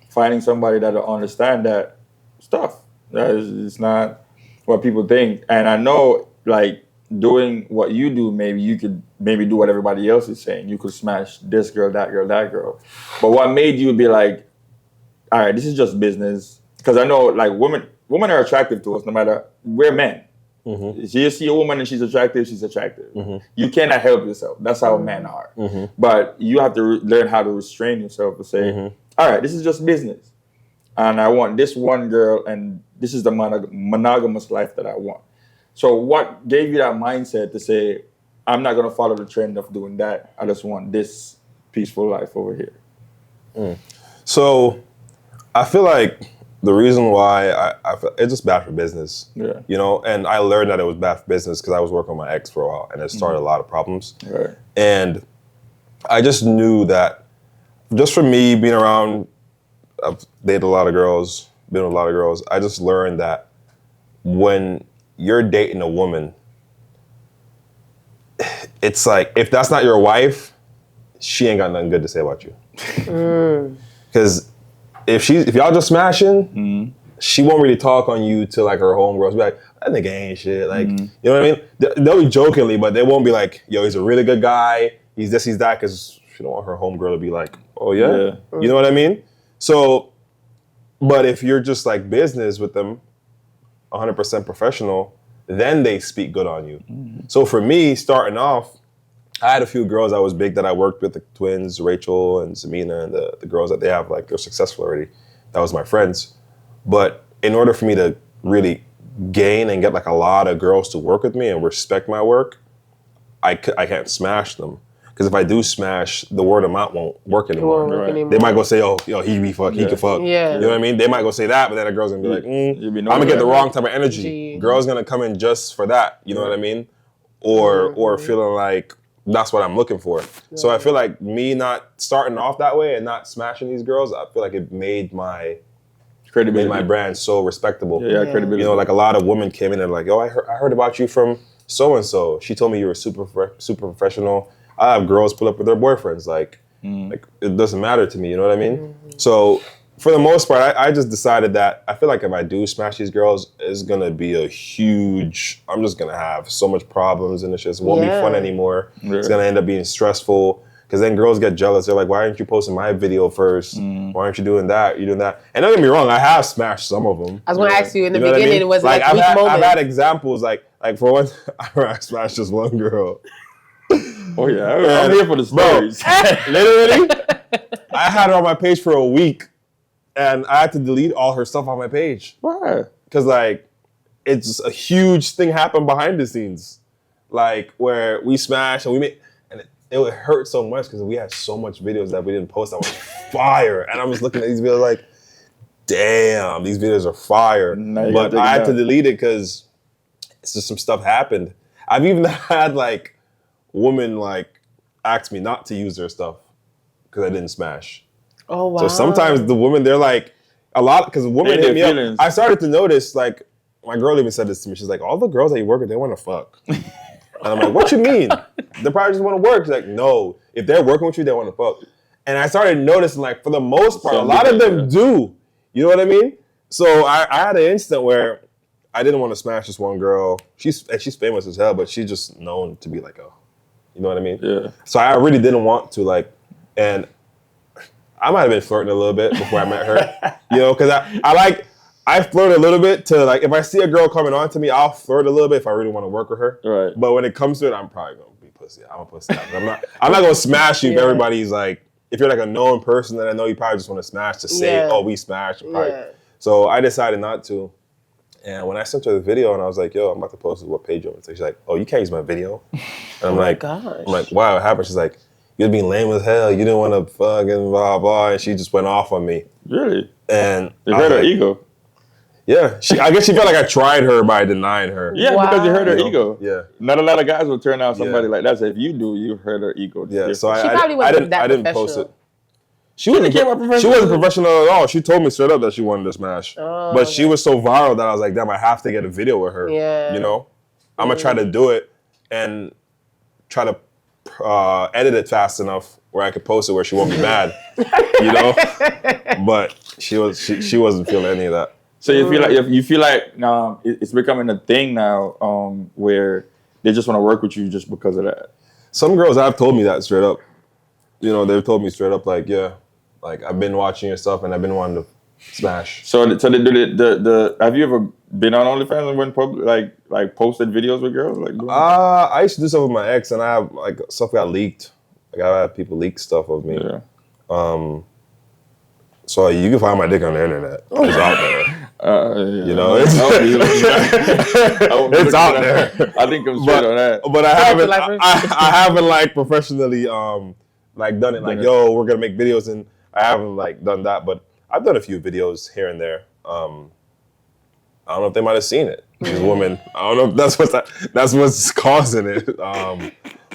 finding somebody that'll understand that stuff, it's not what people think. And I know, like, doing what you do, maybe you could do what everybody else is saying. You could smash this girl, that girl, that girl. But what made you be like, all right, this is just business? Because I know, like, women are attractive to us no matter, we're men. You see a woman and she's attractive, she's attractive. You cannot help yourself. That's how men are. But you have to learn how to restrain yourself to say, all right, this is just business. And I want this one girl, and this is the monogamous life that I want. So what gave you that mindset to say, I'm not going to follow the trend of doing that. I just want this peaceful life over here. So I feel like the reason why I feel, it's just bad for business, you know, and I learned that it was bad for business because I was working with my ex for a while, and it started a lot of problems. Right. And I just knew that just for me being around, I've dated a lot of girls, been with a lot of girls, I just learned that when you're dating a woman, it's like, if that's not your wife, she ain't got nothing good to say about you. Because if y'all just smashing, she won't really talk on you to like her homegirls. Be like, that nigga ain't shit. Like, you know what I mean? They'll be jokingly, but they won't be like, yo, he's a really good guy. He's this, he's that, because she don't want her homegirl to be like, oh yeah? You know what I mean? So, but if you're just like business with them, 100% professional, then they speak good on you. So for me, starting off, I had a few girls I was big that I worked with, the twins, Rachel and Samina, and the girls that they have, like, they're successful already. That was my friends. But in order for me to really gain and get like a lot of girls to work with me and respect my work, I can't smash them. Because if I do smash, the word of mouth won't work anymore. They might go say, oh, yo, he can fuck. You know what I mean? They might go say that, but then a girl's gonna be like, I'm gonna get the wrong type of energy. Girl's gonna come in just for that. You know what I mean? Or feeling like that's what I'm looking for. So I feel like me not starting off that way and not smashing these girls, I feel like it made my brand so respectable. Credibility. You know, like a lot of women came in and like, yo, I heard about you from so-and-so. She told me you were super professional. I have girls pull up with their boyfriends. Like it doesn't matter to me, you know what I mean? So for the most part, I just decided that I feel like if I do smash these girls, it's gonna be I'm just gonna have so much problems and it just won't be fun anymore. It's gonna end up being stressful because then girls get jealous. They're like, why aren't you posting my video first? Why aren't you doing that? You're doing that. And don't get me wrong, I have smashed some of them. I was gonna ask you in the beginning, it was like I've moment. had examples like for one, I smashed this one girl. Oh yeah, I'm here for the stories. Literally, I had her on my page for a week. And I had to delete all her stuff on my page. Why? Because, like, it's a huge thing happened behind the scenes. Like, where we smashed and we made... And it would hurt so much because we had so much videos that we didn't post that was fire. And I was looking at these videos like, damn, these videos are fire. But I had to delete it because it's just some stuff happened. I've even had, like, women, like, ask me not to use their stuff because I didn't smash. Oh, wow. So sometimes the women, they're like, a lot, because women hit me up. I started to notice, like, my girl even said this to me. She's like, all the girls that you work with, they want to fuck. And I'm like, what you mean? They probably just want to work. She's like, no. If they're working with you, they want to fuck. And I started noticing, like, for the most part, a Some lot of people, them do. You know what I mean? So I had an instant where I didn't want to smash this one girl. She's famous as hell, but she's just known to be like, you know what I mean? Yeah. So I really didn't want to, like, and I might have been flirting a little bit before I met her. You know, because I flirt a little bit to, like, if I see a girl coming on to me, I'll flirt a little bit if I really want to work with her. Right. But when it comes to it, I'm probably gonna be pussy. I'm a pussy. I'm not gonna smash you if everybody's like, if you're like a known person that I know, you probably just want to smash to say, oh, we smashed. So I decided not to. And when I sent her the video and I was like, yo, I'm about to post it, what page you want me to take? She's like, oh, you can't use my video. And I'm like, wow, what happened? She's like, you're being lame as hell. You didn't want to fucking blah, blah. And she just went off on me. Really? And you hurt her ego. Yeah. I guess she felt like I tried her by denying her. Yeah, because you hurt her ego. Yeah. Not a lot of guys will turn out somebody like that. So if you do, you hurt her ego. Yeah, so she probably wasn't that I didn't professional. post it. She wasn't professional at all. She told me straight up that she wanted to smash. But she was so viral that I was like, damn, I have to get a video with her. Yeah. You know? I'm going to try to do it and try to edit it fast enough where I could post it where she won't be mad. You know? But she wasn't feeling any of that. So you feel like it's becoming a thing now where they just want to work with you just because of that. Some girls have told me that straight up. You know, they've told me straight up, like, yeah, like, I've been watching your stuff and I've been wanting to smash. So they do the have you ever been on OnlyFans and went public, like posted videos with girls? Like, I used to do stuff with my ex, and I have, like, stuff got leaked. Like, I had people leak stuff of me. Yeah. So you can find my dick on the internet. It's out there. Yeah. You know, it's out there. I think I'm straight on that. But I haven't like professionally like done it like, yo, we're gonna make videos, and I haven't like done that. But I've done a few videos here and there. I don't know if they might have seen it. These women, I don't know if that's what's causing it.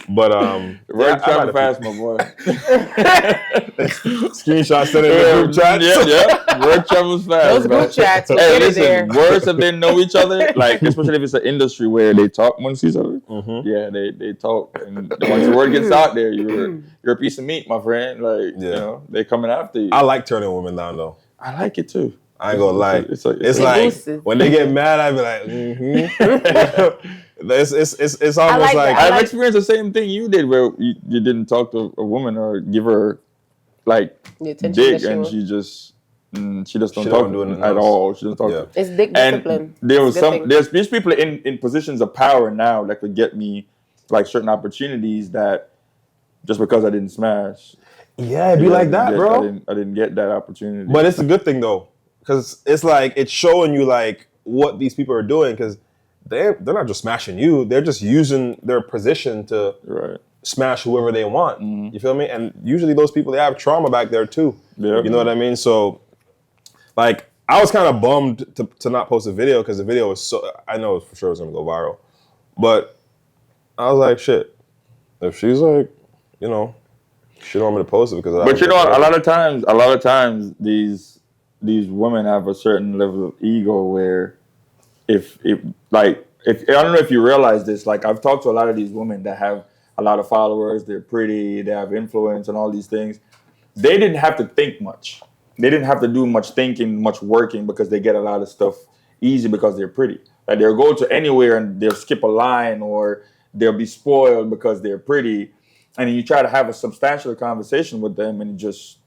Work travel fast, my boy. Screenshot sent it in the group chat. Yeah. Work travels fast. Those group chats. Hey, listen, words if they know each other, like especially if it's an industry where they talk amongst each other. Mm-hmm. Yeah, they talk, and once the word gets out there, you're a piece of meat, my friend. Like, you know, they're coming after you. I like turning women down though. I like it too. I ain't gonna lie. It's like when they get mad, I be like, It's almost like I've experienced the same thing you did, where you didn't talk to a woman or give her like dick, and she just don't talk to it at all. She doesn't talk to it. It's dick discipline. And there's these people in positions of power now that could get me like certain opportunities that just because I didn't smash. Yeah, it'd be like that, bro. I didn't get that opportunity. But it's a good thing though, because it's like it's showing you like what these people are doing, because they're not just smashing you, they're just using their position to smash whoever they want. Mm-hmm. You feel me? And usually those people, they have trauma back there too. Yeah. You know what I mean? So like I was kind of bummed to not post a video, because the video was so, I know for sure it was gonna go viral. But I was like, shit, if she's like, you know, she don't want me to post it because But you know what, a lot of times these women have a certain level of ego where if I don't know if you realize this, like I've talked to a lot of these women that have a lot of followers, they're pretty, they have influence and all these things. They didn't have to think much. They didn't have to do much thinking, much working, because they get a lot of stuff easy because they're pretty. Like they'll go to anywhere and they'll skip a line, or they'll be spoiled because they're pretty. And then you try to have a substantial conversation with them, and it just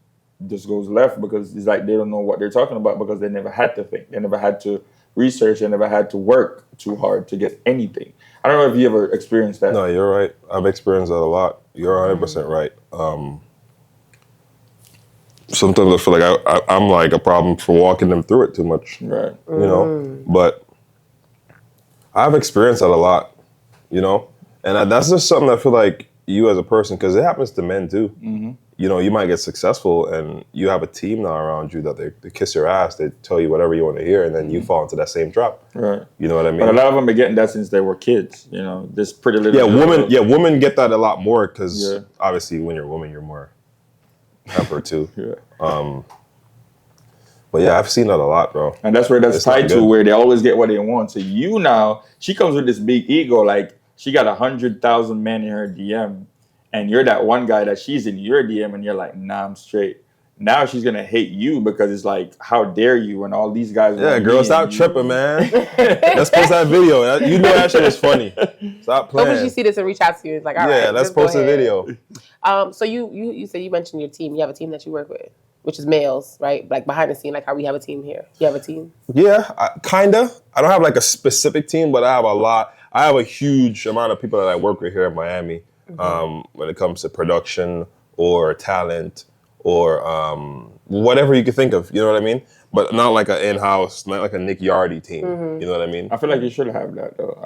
goes left, because it's like they don't know what they're talking about, because they never had to think. They never had to research. They never had to work too hard to get anything. I don't know if you ever experienced that. No, you're right. I've experienced that a lot. You're 100% right. Sometimes I feel like I'm like a problem for walking them through it too much. Right. You know? But I've experienced that a lot, you know? And that's just something I feel like you as a person, because it happens to men too. Mm-hmm. You know, you might get successful and you have a team now around you that they kiss your ass, they tell you whatever you want to hear, and then you fall into that same trap. Right. You know what I mean? But a lot of them are getting that since they were kids. You know, this Pretty Little. Women get that a lot more, because obviously when you're a woman, you're more pepper too. But yeah, I've seen that a lot, bro. And that's where that's tied to, where they always get what they want. So she comes with this big ego, like she got 100,000 men in her DM. and you're that one guy that she's in your DM and you're like, nah, I'm straight. Now she's gonna hate you because it's like, how dare you? And all these guys. Yeah, girl, stop tripping, man. Let's post that video. You know that shit is funny. Stop playing. Hopefully she see this and reach out to you. It's like, all right, yeah, let's post a video. So you said you mentioned your team. You have a team that you work with, which is males, right? Like behind the scene, like how we have a team here. You have a team? Yeah, kinda. I don't have like a specific team, but I have a lot. I have a huge amount of people that I work with here in Miami. When it comes to production or talent or whatever you can think of, you know what I mean? But not like an in-house, not like a Nick Yardy team, you know what I mean? I feel like you should have that though.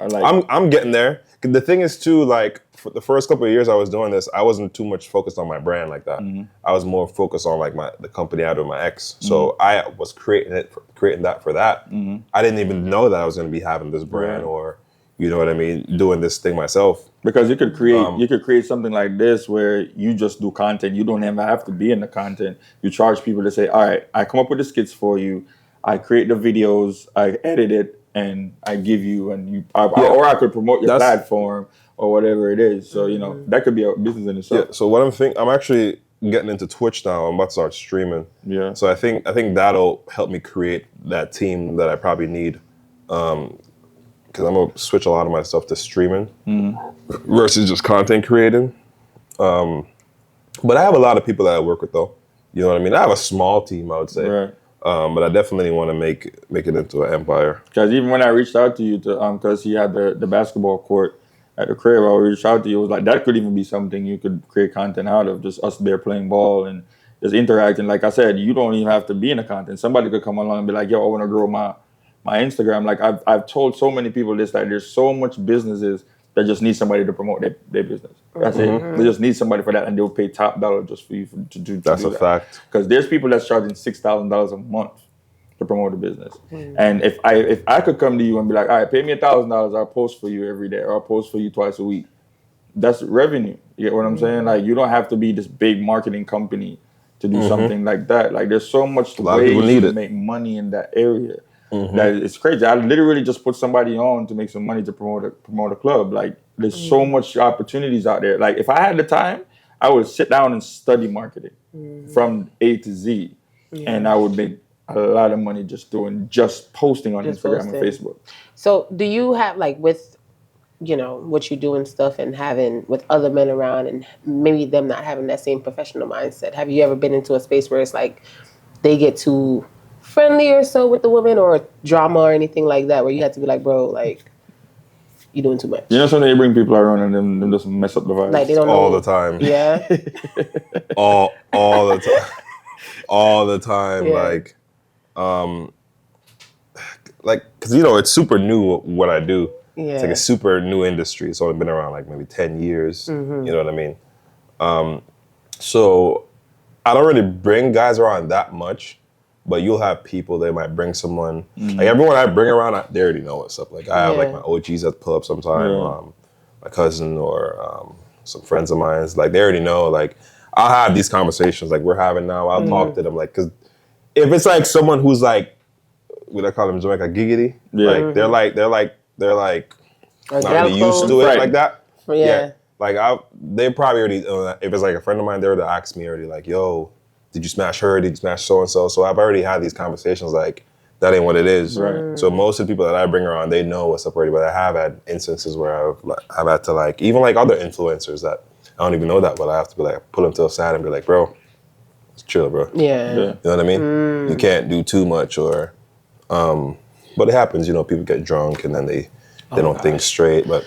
I'm getting there. The thing is too, like for the first couple of years I was doing this, I wasn't too much focused on my brand like that. I was more focused on like the company out of my ex. So I was creating that for that. I didn't even know that I was going to be having this brand or, you know what I mean, doing this thing myself. Because you could create something like this where you just do content. You don't even have to be in the content. You charge people to say, all right, I come up with the skits for you. I create the videos. I edit it and I give you, and you, or I could promote your platform or whatever it is. So, you know, that could be a business in itself. Yeah, so what I'm actually getting into Twitch now. I'm about to start streaming. Yeah. So I think that'll help me create that team that I probably need. Because I'm going to switch a lot of my stuff to streaming versus just content creating. But I have a lot of people that I work with, though. You know what I mean? I have a small team, I would say. Right. But I definitely want to make it into an empire. Because even when I reached out to you, because he had the basketball court at the crib, I reached out to you. It was like, that could even be something you could create content out of, just us there playing ball and just interacting. Like I said, you don't even have to be in the content. Somebody could come along and be like, yo, I want to grow my Instagram. Like I've told so many people this, that there's so much businesses that just need somebody to promote their business. That's it. They just need somebody for that, and they'll pay top dollar just for you to do That's that. a fact. Because there's people that's charging $6,000 a month to promote a business. And if I could come to you and be like, all right, pay me $1,000, I'll post for you every day, or I'll post for you twice a week. That's revenue. You get what I'm saying? Like, you don't have to be this big marketing company to do something like that. Like, there's so much ways to make money in that area. That it's crazy. I literally just put somebody on to make some money to promote a club. Like, there's so much opportunities out there. Like, if I had the time, I would sit down and study marketing from A to Z, and I would make a lot of money just posting on Instagram and Facebook. So, do you have, like, with, you know, what you do and stuff, and having with other men around, and maybe them not having that same professional mindset, have you ever been into a space where it's like they get too friendly or so with the women, or drama or anything like that, where you have to be like, bro, like, you're doing too much? You know, sometimes you bring people around and them just mess up the vibe. Like, they don't know. All the time. Yeah. all the time. All the time. Yeah. Like, because, you know, it's super new what I do. Yeah. It's like a super new industry. It's only been around like maybe 10 years. You know what I mean? So I don't really bring guys around that much. But you'll have people that might bring someone. Like, everyone I bring around, they already know what's up. Like, I have like my OGs that pull up sometime, my cousin or some friends of mine. Like, they already know. Like, I'll have these conversations like we're having now. I'll talk to them, like, because if it's like someone who's like, what I call them, Jamaica giggity. Like, they're like not really used to it like that. Yeah. Like, they probably already. If it's like a friend of mine, they would ask me already, like, yo, did you smash her? Did you smash so-and-so? So I've already had these conversations like, that ain't what it is. Right. So most of the people that I bring around, they know what's up already, but I have had instances where I've had to, like, even like other influencers that I don't even know that, but I have to be like, pull them to the side and be like, bro, it's chill, bro. Yeah. You know what I mean? You can't do too much or, but it happens, you know, people get drunk and then they don't think straight, but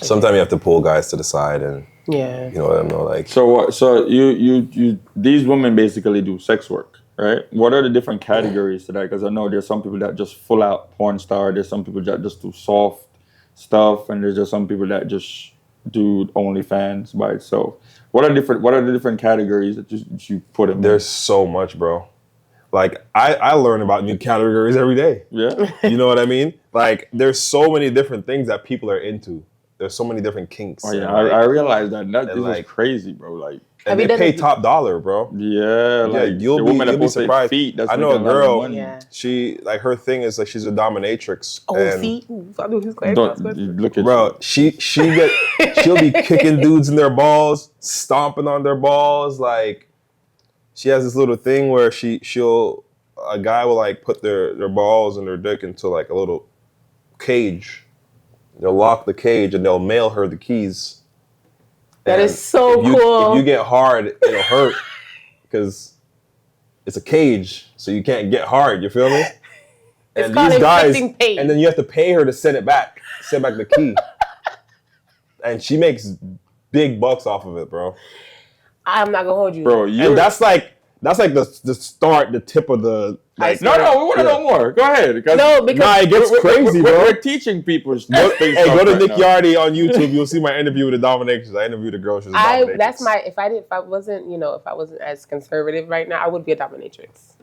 sometimes you have to pull guys to the side and, you know what I mean? Like, so you these women basically do sex work, right? What are the different categories to that? Because I know there's some people that just full out porn star. There's some people that just do soft stuff, and there's just some people that just do OnlyFans by itself. What are the different categories that you put in? There's so much, bro. Like, I learn about new categories every day. Yeah. You know what I mean? Like, there's so many different things that people are into. there's so many different kinks. Oh yeah, and, I realized that. This was like- crazy, bro. Like, and they pay top dollar, bro. yeah, like you'll be surprised. Feet, that's I know a making lot of girl. money. Yeah. She like her thing is like she's a dominatrix. Oh, and see, I knew he was going Don't to look at bro, she'll be kicking dudes in their balls, stomping on their balls. Like she has this little thing where a guy will like put their balls and their dick into like a little cage. They'll lock the cage and they'll mail her the keys. That And is so if cool. If you get hard, it'll hurt because it's a cage, so you can't get hard. You feel me? It's And called these guys, inflicting pain. and then you have to pay her to send back the key. And she makes big bucks off of it, bro. I'm not gonna hold you, bro. And that's like the tip of the. Like, No, we want to know more. Go ahead. No, because it gets crazy, bro. We're teaching people. Hey, go to Nick Yardy on YouTube. You'll see my interview with the dominatrix. I interviewed a girl. She's a dominatrix. if I wasn't as conservative right now, I would be a dominatrix.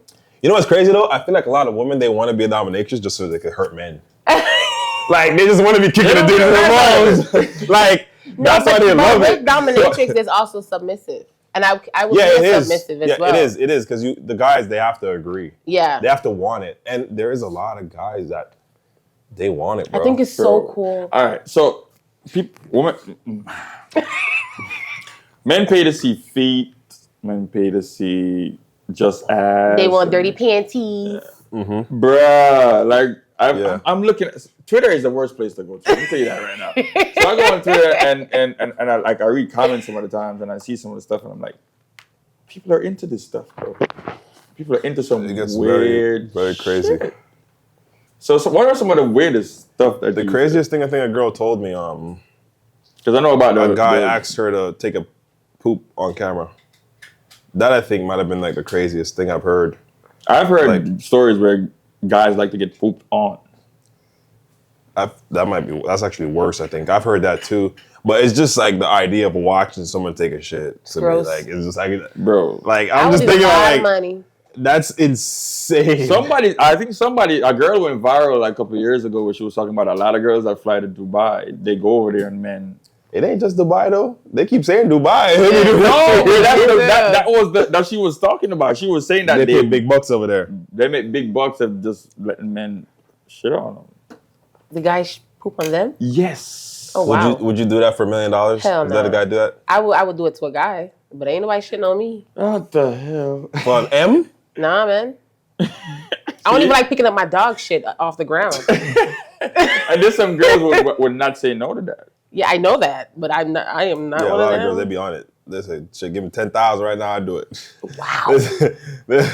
You know what's crazy though? I feel like a lot of women, they want to be a dominatrix just so they could hurt men. Like they just want to be kicking the dude in their balls. Like that's why they love it. With dominatrix, there's also submissive, and I would be submissive as well. It is because the guys, they have to agree. Yeah, they have to want it, and there is a lot of guys that they want it, bro. I think it's so cool. All right, so men pay to see feet. Men pay to see just ass. They want dirty panties. Bruh, like I'm looking at Twitter is the worst place to go to. Let me tell you that right now. So I go on Twitter and I read comments some of the times and I see some of the stuff and I'm like, people are into this stuff, bro. People are into some weird, very crazy. Shit. So what are some of the weirdest stuff that the craziest thing I think a girl told me? Because I know about a guy asked her to take a poop on camera. That I think might have been like the craziest thing I've heard. I've heard stories where guys like to get pooped on. That's actually worse, I think. I've heard that too. But it's just like the idea of watching someone take a shit to Gross. me. Like it's just like, bro. Like I'm just thinking about like money. That's insane. I think a girl went viral like a couple of years ago where she was talking about a lot of girls that fly to Dubai. They go over there and men. It ain't just Dubai though. They keep saying Dubai. That she was talking about. She was saying that they pay big bucks over there. They make big bucks of just letting men shit on them. The guys poop on them? Yes. Oh wow. Would you do that for $1 million? Hell no. Let a guy do that? I would do it to a guy, but ain't nobody shitting on me. What the hell? For an M? Nah, man. I don't even like picking up my dog shit off the ground. And there's some girls would not say no to that. Yeah, I know that, but I am not Yeah, one a lot of of them. girls, they be on it. They say, shit, give me 10,000 right now, I'd do it. Wow.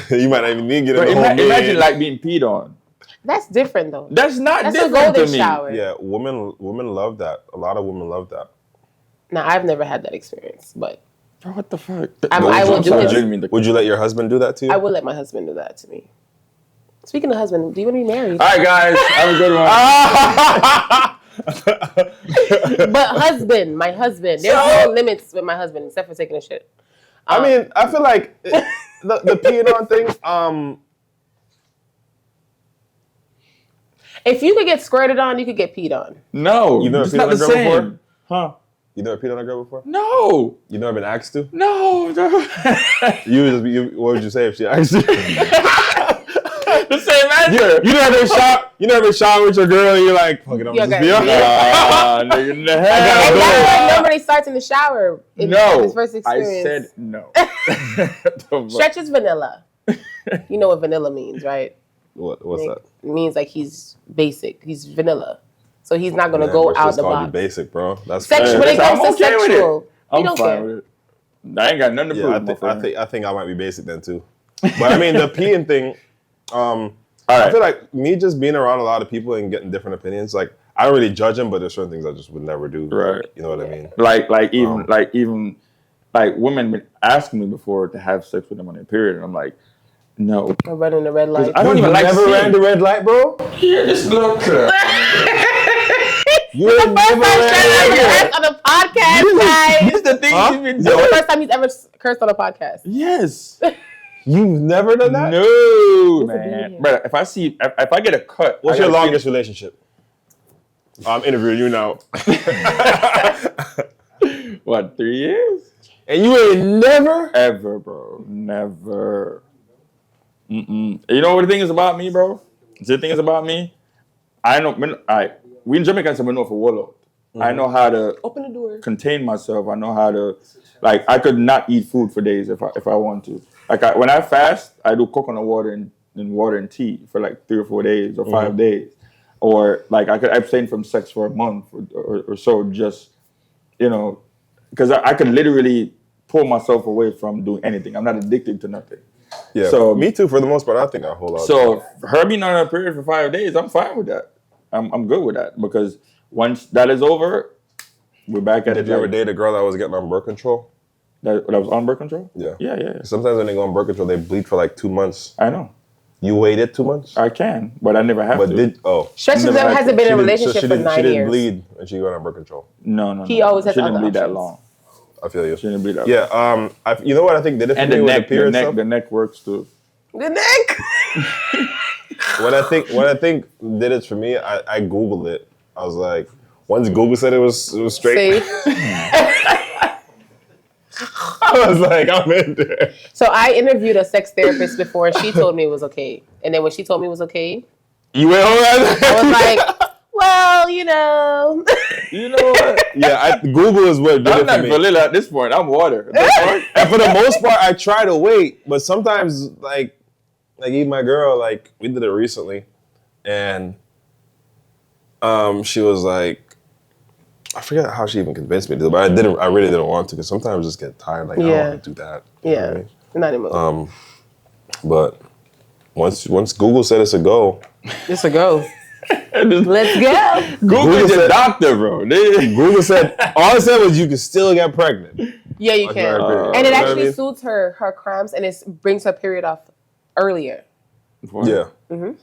You might not even need to get in the whole Imagine like being peed on. That's different though. That's not That's different a golden to me. shower. Yeah, women love that. A lot of women love that. Now I've never had that experience, but Bro, what the fuck? I will do it. Would you let your husband do that to you? I would let my husband do that to me. Speaking of husband, do you want to be married? All right, guys, have a good one. But husband, my husband. There's no limits with my husband except for taking a shit. I mean, I feel like the peeing on thing. If you could get squirted on, you could get peed on. No, You never it's peed not on a the girl same. before? Huh? You never peed on a girl before? No. You never been asked to? No. What would you say if she asked you? The same answer. You never been shot with your girl and you're like, fuck it, I'm just be Nigga, in the And hell. that nobody starts in the shower. No. His first I experience. said no. Stretch is vanilla. You know what vanilla means, right? What's that? It means like he's basic. He's vanilla. So he's not gonna Man, go bro, out just the called box. you basic, bro. That's Sexual. When it I'm comes to okay with it. sexual, you I'm don't fine care. with it. I ain't got nothing to prove. I think I might be basic then too. But I mean the peeing thing, All I right. feel like me just being around a lot of people and getting different opinions, like I don't really judge them, but there's certain things I just would never do. Right. You know what I mean? Like women been asking me before to have sex with them on their period, and I'm like, no. I'm running the red light. I don't even like never seeing- ran the red light, bro. Here, this little clip. You ain't never ran the red light. On the podcast, guys. These the things Huh? you've been This is the doing. first time he's ever cursed on a podcast. Yes. You've never done that? No, What's the man. deal? But if I get a cut, What's I your gotta longest relationship? I'm interviewing you now. What, 3 years? And you ain't never? Ever, bro. Never. Mm-mm. You know what the thing is about me, bro? The thing is about me, I know, we in Jamaica say we know for warlord. I know how to Open the door. contain myself. I know how to, like, I could not eat food for days if I want to. Like, when I fast, I do coconut water and water and tea for like 3 or 4 days or 5 days. Or, like, I could abstain from sex for a month or so, just, you know, because I could literally pull myself away from doing anything. I'm not addicted to nothing. Yeah, So me too, for the most part. I think I hold out. So her being on a period for 5 days, I'm fine with that. I'm good with that because once that is over, we're back at it. Did you ever date a girl that was getting on birth control? That was on birth control? Yeah. Yeah. Sometimes when they go on birth control, they bleed for like 2 months. I know. You waited 2 months? I can, but I never have to. Stretch Never had hasn't to. been in a relationship for 9 years. She didn't bleed when she got on birth control. No. He always has She didn't other bleed that options. long. I feel you. She didn't bleed that long. Yeah. You know what I think did it for And me the was neck, period stuff? the neck works too. The neck. What I think did it for me, I Googled it. I was like, once Google said it was straight, I was like, I'm in there. So I interviewed a sex therapist before, and she told me it was okay. And then when she told me it was okay, You went home. I was like, well, you know. You know what? Yeah, Google is what did I'm it not for me. vanilla at this point. I'm water. And for the most part, I try to wait, but sometimes, like even my girl, like we did it recently, and she was like, I forget how she even convinced me to do it, but I really didn't want to because sometimes I just get tired, like I don't want to do that. You know what I mean? Not anymore. But once Google said it's a go, It's a go. Let's go. Google is a doctor, bro. Google said all it said was you can still get pregnant. Yeah, you can. And it You know what I actually mean? suits her cramps, and it brings her period off earlier. Yeah,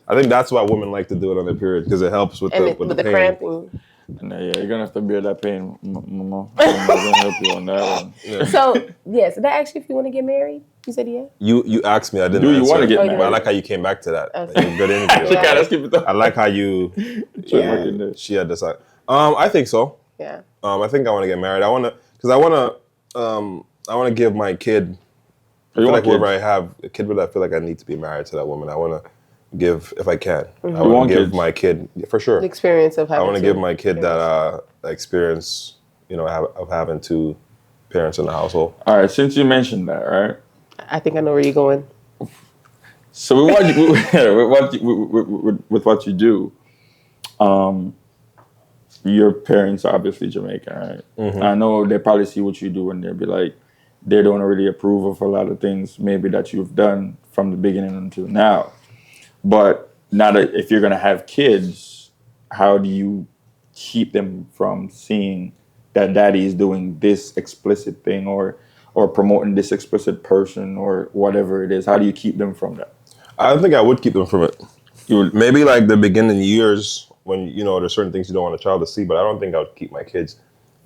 I think that's why women like to do it on their period because it helps with And the with the pain. cramping. Yeah, you're gonna have to bear that pain, Mama. I'm gonna help you on that one. So, yes, did I ask you if you want to get married? You said yeah. You asked me, I didn't. Do you answer. wanna get But married? I like how you came back to that. Okay. Like, good interview. Yeah. Okay, let's keep it I like how you. Yeah. She had decided. I think so. Yeah. I think I want to get married. I want to give my kid. I feel like whoever I have a kid with, I feel like I need to be married to that woman. I want to give, if I can, I want to give my kid, for sure. The experience of having I want to two give my kid parents. that experience, of having two parents in the household. All right, since you mentioned that, right? I think I know where you're going. So with what you do, your parents are obviously Jamaican, right? I know they probably see what you do and they'll be like, they don't really approve of a lot of things maybe that you've done from the beginning until now. But now that if you're gonna have kids, how do you keep them from seeing that daddy is doing this explicit thing or promoting this explicit person or whatever it is? How do you keep them from that? I don't think I would keep them from it. Maybe like the beginning years when there's certain things you don't want a child to see, but I don't think I would keep my kids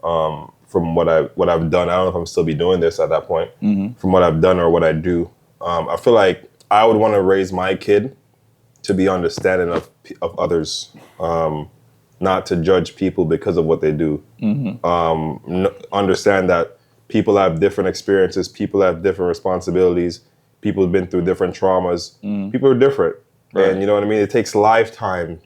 from what I've done. I don't know if I'm still be doing this at that point. From what I've done or what I do, I feel like I would want to raise my kid to be understanding of others, not to judge people because of what they do. Understand that people have different experiences, people have different responsibilities, people have been through different traumas. People are different. Right. And you know what I mean? It takes lifetime.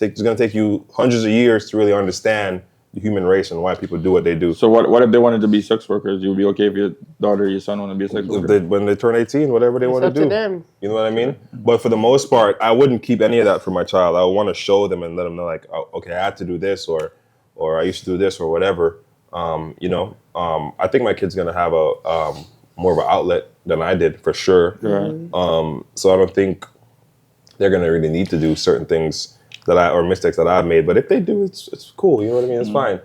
It's going to take you hundreds of years to really understand the human race and why people do what they do. So what if they wanted to be sex workers? You would be okay if your daughter or your son wanted to be a sex worker? When they turn 18, whatever they want to It's do. up to them. You know what I mean? But for the most part, I wouldn't keep any of that for my child. I would want to show them and let them know, like, oh, okay, I had to do this or I used to do this or whatever. I think my kid's going to have a more of an outlet than I did, for sure. Right. So I don't think they're going to really need to do certain things or mistakes that I've made. But if they do, it's cool. You know what I mean? It's fine.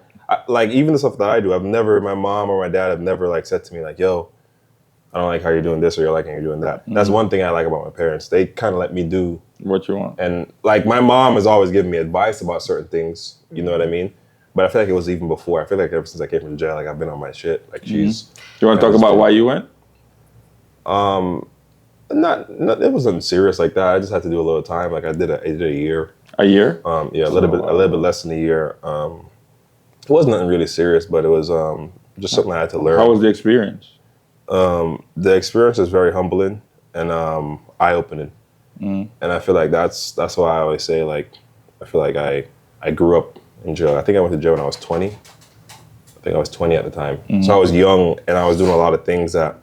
Like, even the stuff that I do, my mom or my dad have never, like, said to me, like, yo, I don't like how you're doing this or you're liking how you're doing that. That's one thing I like about my parents. They kind of let me do what you want. And, like, my mom has always given me advice about certain things. You know what I mean? But I feel like it was even before. I feel like ever since I came from jail, like, I've been on my shit. Like, she's... You want to talk about why you went? Not it wasn't serious like that. I just had to do a little time. Like I did a year. A year? Yeah, a little bit less than a year. It wasn't nothing really serious, but it was just something I had to learn. How was the experience? The experience is very humbling and eye opening, and I feel like that's why I always say, like, I feel like I grew up in jail. I think I went to jail when I was 20. I think I was 20 at the time, so I was young and I was doing a lot of things that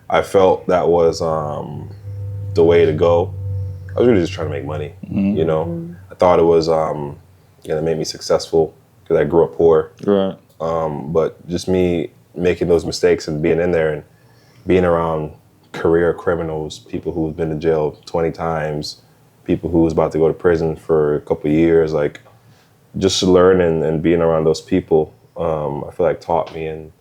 I felt that was the way to go. I was really just trying to make money, you know. I thought it was gonna make me successful because I grew up poor. Right. But just me making those mistakes and being in there and being around career criminals, people who've been to jail 20 times, people who was about to go to prison for a couple of years, like just learning and being around those people, I feel like taught me and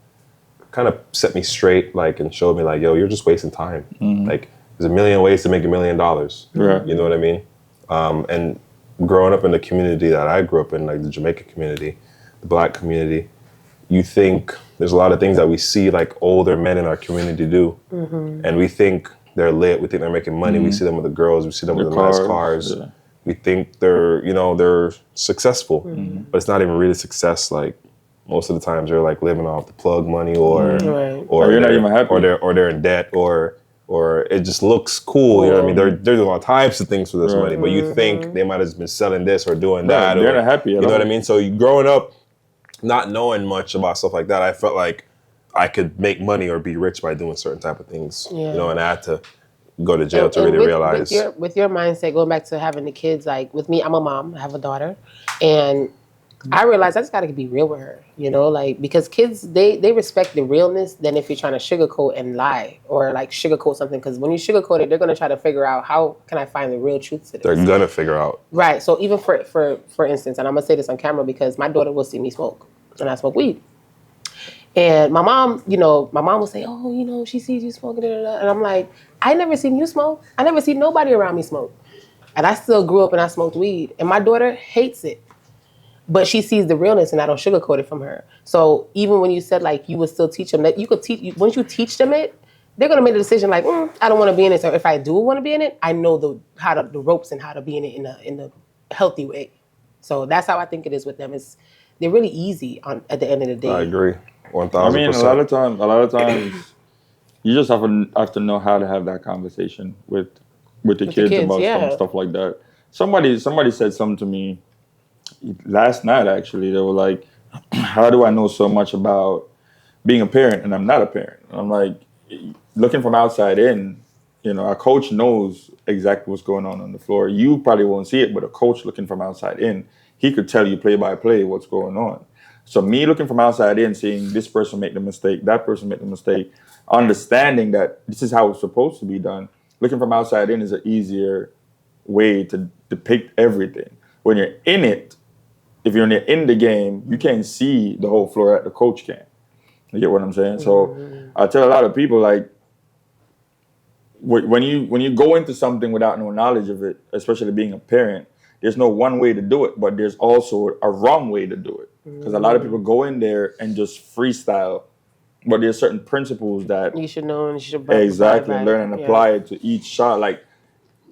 kind of set me straight, like, and showed me like, yo, you're just wasting time. Like, there's a million ways to make $1 million. Right. You know what I mean? And growing up in the community that I grew up in, like the Jamaican community, the Black community, you think there's a lot of things that we see like older men in our community do, and we think they're lit. We think they're making money. We see them with the girls. We see them with the nice cars. Yeah. We think they're successful, but it's not even really success. Like most of the times, they're like living off the plug money, or Or you're not even happy. or they're in debt, or it just looks cool. You know what I mean? They're doing all types of things for this money, but you think they might have been selling this or doing that. They're or, not happy at You know all. what I mean? So growing up, not knowing much about stuff like that, I felt like I could make money or be rich by doing certain type of things. Yeah. You know, and I had to go to jail to really realize. With your mindset, going back to having the kids, like with me, I'm a mom, I have a daughter, and I realized I just got to be real with her, you know, like, because kids, they respect the realness than if you're trying to sugarcoat and lie or like sugarcoat something. Because when you sugarcoat it, they're going to try to figure out, how can I find the real truth to this? They're going to figure out. Right. So even for instance, and I'm going to say this on camera because my daughter will see me smoke and I smoke weed. And my mom will say, oh, you know, she sees you smoking, and I'm like, I never seen you smoke. I never seen nobody around me smoke. And I still grew up and I smoked weed. And my daughter hates it. But she sees the realness and I don't sugarcoat it from her. So even when you said like you would still teach them, that you could teach, once you teach them it, they're going to make a decision like, I don't want to be in it. So if I do want to be in it, I know the ropes and how to be in it in a healthy way. So that's how I think it is with them. They're really easy at the end of the day. I agree. 1,000%. I mean, a lot of times, you just have to know how to have that conversation with the kids about stuff like that. Somebody said something to me last night. Actually, they were like, "How do I know so much about being a parent and I'm not a parent?" And I'm like, looking from outside in, you know, a coach knows exactly what's going on the floor. You probably won't see it, but a coach looking from outside in, he could tell you play by play what's going on. So me looking from outside in, seeing this person make the mistake, that person make the mistake, understanding that this is how it's supposed to be done, looking from outside in is an easier way to depict everything. When you're in it, if you're in the game, you can't see the whole floor that the coach can. You get what I'm saying? So I tell a lot of people, like, when you go into something without no knowledge of it, especially being a parent, there's no one way to do it, but there's also a wrong way to do it. Because a lot of people go in there and just freestyle, but there's certain principles that you should know and you should exactly learn and apply it to each shot. Like,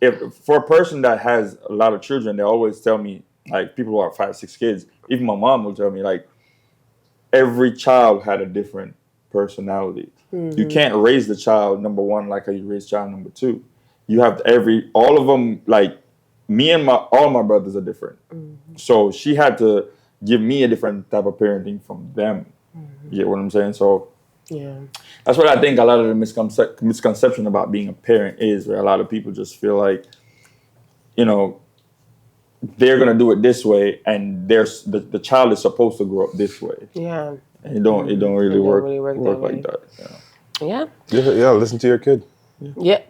if for a person that has a lot of children, they always tell me, like, people who have 5, 6 kids, even my mom will tell me, like, every child had a different personality. You can't raise the child, number one, like how you raise child number 2. You have all of them, like, me and all my brothers are different. So she had to give me a different type of parenting from them. You get what I'm saying? So that's what I think a lot of the misconception about being a parent is, where a lot of people just feel like, you know, they're gonna do it this way, and the child is supposed to grow up this way. Yeah, and it don't really work like that. Yeah. Yeah. Listen to your kid. Yeah.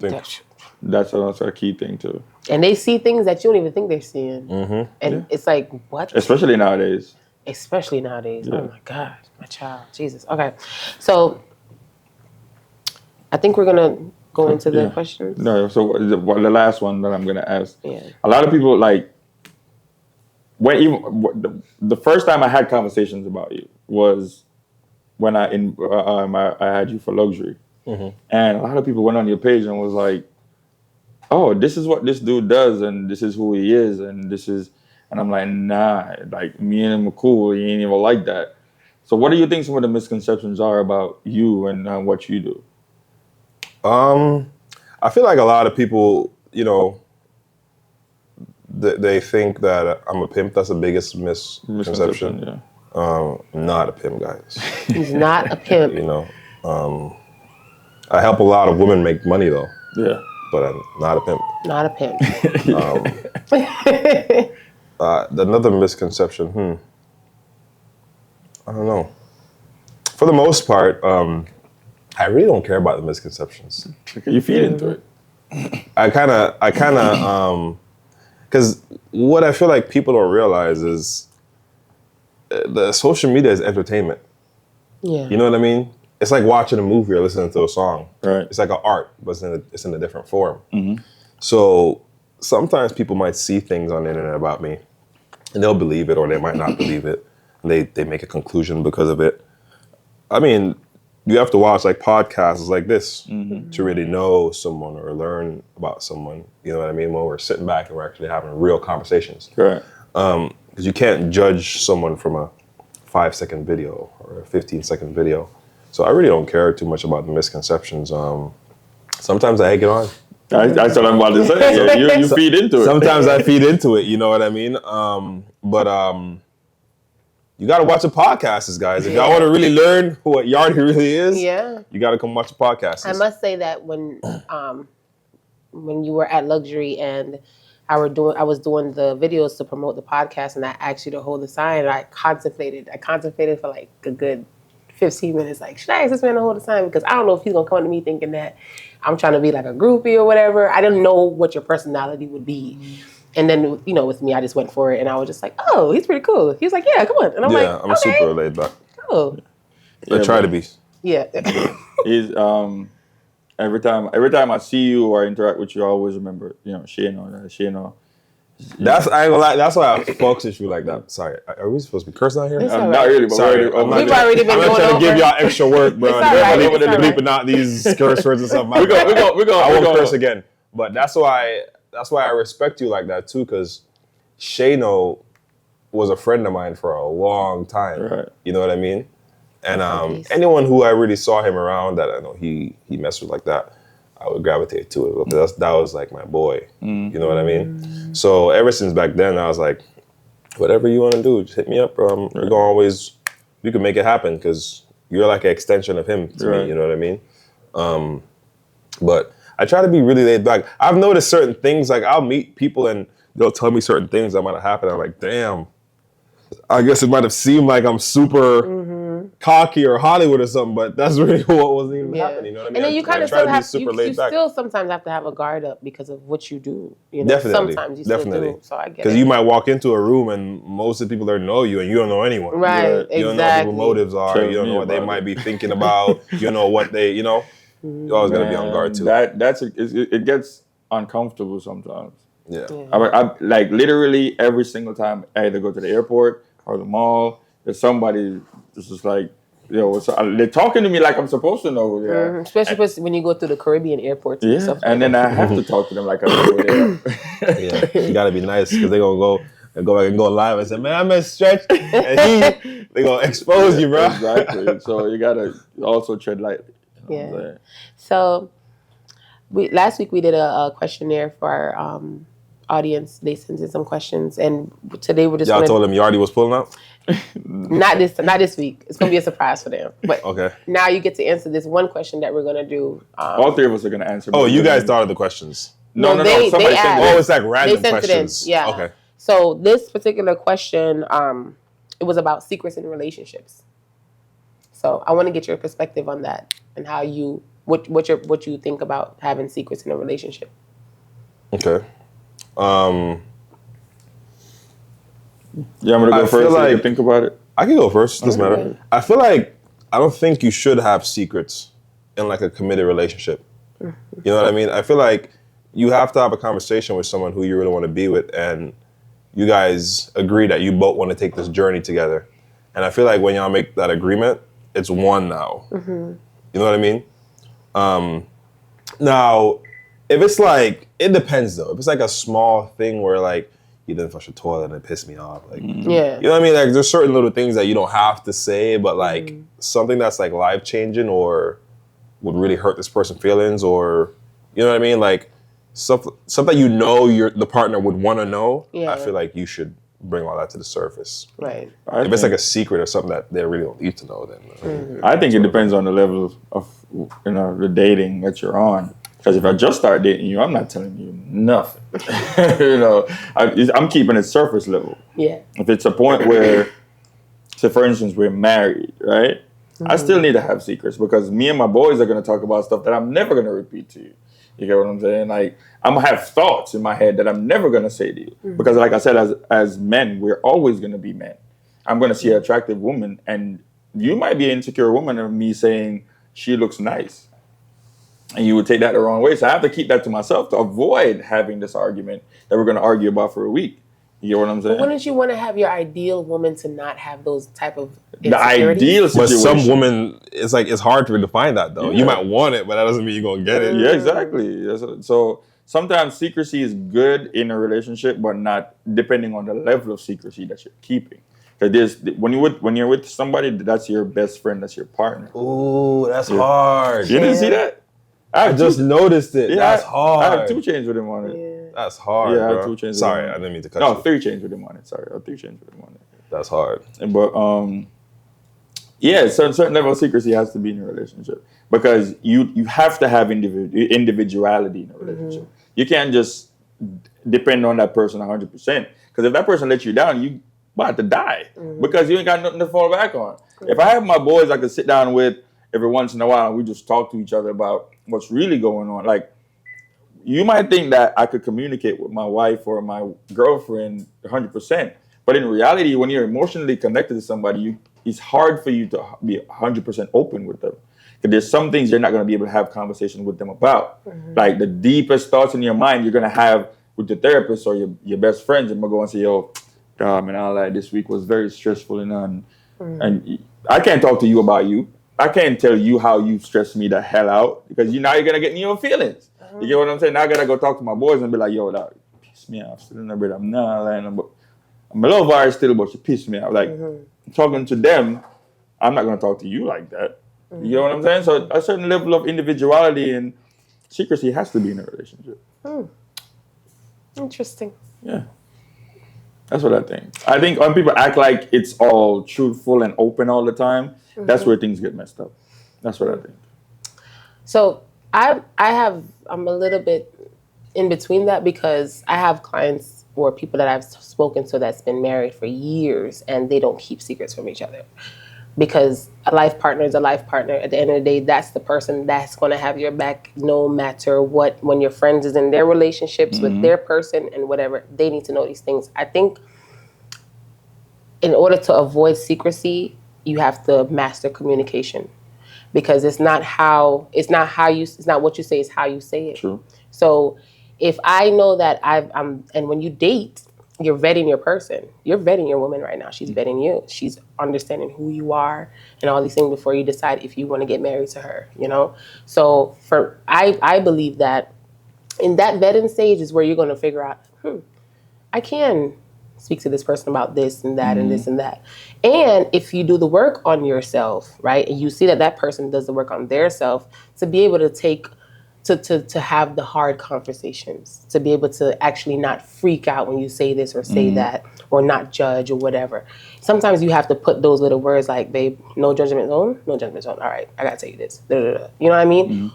That's a key thing too. And they see things that you don't even think they're seeing, and it's like, what? Especially nowadays. Yeah. Oh my God, my child, Jesus. Okay, so I think we're gonna go into the questions. No, so the last one that I'm gonna ask. Yeah. A lot of people, like, the first time I had conversations about you was when I had you for luxury, and a lot of people went on your page and was like, oh, this is what this dude does, and this is who he is, and I'm like, nah, like me and him are cool. He ain't even like that. So, what do you think some of the misconceptions are about you and what you do? I feel like a lot of people, they think that I'm a pimp. That's the biggest misconception. Yeah. I'm not a pimp, guys. He's not a pimp. I help a lot of women make money though, Yeah. but I'm not a pimp. Not a pimp. Another misconception. I don't know. For the most part, I really don't care about the misconceptions. You feed into it. I kind of, because what I feel like people don't realize is the social media is entertainment. Yeah. You know what I mean? It's like watching a movie or listening to a song. Right. It's like an art, but it's in a different form. Mm-hmm. So sometimes people might see things on the internet about me, and they'll believe it or they might not believe it. And they make a conclusion because of it. I mean, you have to watch like podcasts like this to really know someone or learn about someone. You know what I mean? When we're sitting back and we're actually having real conversations. Right. Because you can't judge someone from a 5-second video or a 15-second video. So I really don't care too much about the misconceptions. Sometimes I egg it on. That's what I'm about to say. You feed into it. Sometimes I feed into it, you know what I mean? But you got to watch the podcasts, guys. If y'all want to really learn what Yardy really is, you got to come watch the podcasts. I must say that when you were at Luxury and I was doing the videos to promote the podcast, and I asked you to hold the sign, and I contemplated for like a good 15 minutes, like, should I ask this man to hold the sign? Because I don't know if he's going to come to me thinking that I'm trying to be like a groupie or whatever. I didn't know what your personality would be. And then, with me, I just went for it, and I was just like, oh, he's pretty cool. He was like, yeah, come on. And I'm like, I'm okay, super laid back. cool. I try to be. Yeah. Is every time I see you or interact with you, I always remember, Shano. That's I ain't gonna lie. That's why I fucks with you like that. Sorry, are we supposed to be cursing out here? It's all right. Not really, but Sorry, we've I'm already been I'm not going trying to give over. y'all extra work, bro. It's all right, Everybody it's all right. bleeping out these curse words and stuff. We go. I won't curse again. But that's why I respect you like that too, because Shano was a friend of mine for a long time. Right. You know what I mean? And Nice. anyone who I really saw him around that I know he messed with like that, I would gravitate to it. That was like my boy. You know what I mean? So ever since back then, I was like, whatever you want to do, just hit me up, bro. We can make it happen because you're like an extension of him to me. You know what I mean? But I try to be really laid back. I've noticed certain things, like I'll meet people and they'll tell me certain things that might have happened. I'm like, damn. I guess it might have seemed like I'm super cocky or Hollywood or something, but that's really what wasn't even happening. You know what I mean? And then you kind of try still to be have, super you laid back. still sometimes have to have a guard up because of what you do. Definitely. Sometimes you still do. So I get it. Because you might walk into a room and most of the people there know you and you don't know anyone. Right, You don't know what people's motives are. You don't know what they might be thinking about. You don't know what they, you always got to be on guard too. It gets uncomfortable sometimes. Yeah. I like literally every single time I either go to the airport or the mall, there's somebody that's just like, they're talking to me like I'm supposed to know. Especially when you go through the Caribbean airports and stuff. And then I have to talk to them like I know who they are. You got to be nice because they're going to go back and go live and say, man, I met Stretch. And they're going to expose you, bro. Exactly. So you got to also tread lightly. Yeah. So last week we did a questionnaire for our audience. They sent in some questions, and today we're just y'all told them Yardy was pulling up? Not this week. It's gonna be a surprise for them. But okay. Now you get to answer this one question that we're gonna do. All three of us are gonna answer. Oh, you guys thought of the questions? No. Somebody sent it. Oh, it's like random they sent questions. It in. Yeah. Okay. So this particular question, it was about secrets in relationships. So I want to get your perspective on that and how you what you think about having secrets in a relationship. Okay. Yeah, I'm gonna go first. So you can think about it. I can go first. Doesn't matter. I feel like I don't think you should have secrets in like a committed relationship. You know what I mean? I feel like you have to have a conversation with someone who you really want to be with, and you guys agree that you both want to take this journey together. And I feel like when y'all make that agreement, it's one now. You know what I mean? Now, if it's like It depends though. If it's like a small thing where like you didn't flush the toilet and it pissed me off, like Yeah. you know what I mean? Like there's certain little things that you don't have to say, but like something that's like life changing or would really hurt this person's feelings, or you know what I mean? Like something the partner would want to know. Yeah. I feel like you should bring all that to the surface. Right. If it's like a secret or something that they really don't need to know, then I think it depends on the level of the dating that you're on. Because if I just start dating you, I'm not telling you nothing. I'm keeping it surface level. Yeah. If it's a point where, say for instance, we're married, right? I still need to have secrets because me and my boys are going to talk about stuff that I'm never going to repeat to you. You get what I'm saying? Like, I'm going to have thoughts in my head that I'm never going to say to you. Because like I said, as men, we're always going to be men. I'm going to see an attractive woman, and you might be an insecure woman of me saying she looks nice. And you would take that the wrong way. So I have to keep that to myself to avoid having this argument that we're going to argue about for a week. You get what I'm saying? But wouldn't you want to have your ideal woman to not have those type of The insecurities? ideal but situation. some women, it's like it's hard to define that though. Yeah. You might want it, but that doesn't mean you're gonna get it. Yeah, exactly. So sometimes secrecy is good in a relationship, but not depending on the level of secrecy that you're keeping. Because when you're with somebody, that's your best friend, that's your partner. Ooh, that's hard. You didn't see that? I just noticed it. That's hard. I have 2 chains with him on it. Yeah. That's hard. Yeah, I have bro. 2 chains. Sorry, with him I on it. didn't mean to cut No, you. 3 chains with him on it. Sorry, I have 3 chains with him on it. That's hard. But yeah, certain level of secrecy has to be in a relationship because you have to have individuality in a relationship. You can't just depend on that person 100%. Because if that person lets you down, you about to die because you ain't got nothing to fall back on. If I have my boys I could sit down with every once in a while and we just talk to each other about what's really going on, like you might think that I could communicate with my wife or my girlfriend 100%, but in reality, when you're emotionally connected to somebody, it's hard for you to be 100% open with them. Because there's some things you're not going to be able to have conversation with them about. Like the deepest thoughts in your mind you're going to have with your therapist or your best friends, and we'll go and say, yo, man, all that this week was very stressful and I can't talk to you about you. I can't tell you how you stressed me the hell out because now you're going to get in your feelings. You get what I'm saying? Now I got to go talk to my boys and be like, yo, that pissed me off. Still in a bit, I'm not lying. I'm a little virus still, but you pissed me off. Like, talking to them, I'm not going to talk to you like that. You know what I'm saying? So a certain level of individuality and secrecy has to be in a relationship. Interesting. Yeah. That's what I think. I think when people act like it's all truthful and open all the time, that's where things get messed up. That's what I think. So I'm a little bit in between that because I have clients or people that I've spoken to that's been married for years and they don't keep secrets from each other. Because a life partner is a life partner. At the end of the day, that's the person that's going to have your back no matter what. When your friends is in their relationships with their person and whatever, they need to know these things. I think in order to avoid secrecy, you have to master communication. Because it's not what you say, it's how you say it. True. So if I know that and when you date, you're vetting your person. You're vetting your woman right now. She's vetting you. She's understanding who you are and all these things before you decide if you want to get married to her, you know? So I believe that in that vetting stage is where you're going to figure out, I can speak to this person about this and that and this and that. And if you do the work on yourself, right, and you see that person does the work on their self, to be able to have the hard conversations, to be able to actually not freak out when you say this or say that, or not judge or whatever. Sometimes you have to put those little words like, babe, no judgment zone, no judgment zone. All right, I gotta tell you this. Da, da, da. You know what I mean?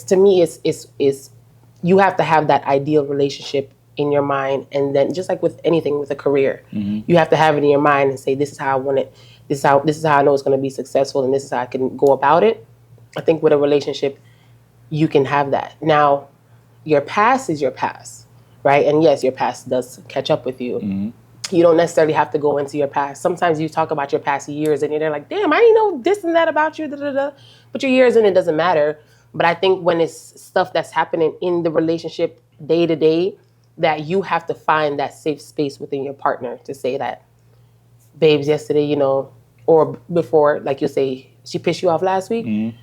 To me, it's you have to have that ideal relationship in your mind, and then just like with anything, with a career, you have to have it in your mind and say, this is how I want it. This is how I know it's going to be successful, and this is how I can go about it. I think with a relationship, you can have that. Now, your past is your past, right? And yes, your past does catch up with you. You don't necessarily have to go into your past. Sometimes you talk about your past years and you're there like, damn, I didn't know this and that about you, da, da, da. But your years in it doesn't matter. But I think when it's stuff that's happening in the relationship day to day, that you have to find that safe space within your partner to say that, babes, yesterday, you know, or before, like you say, she pissed you off last week. You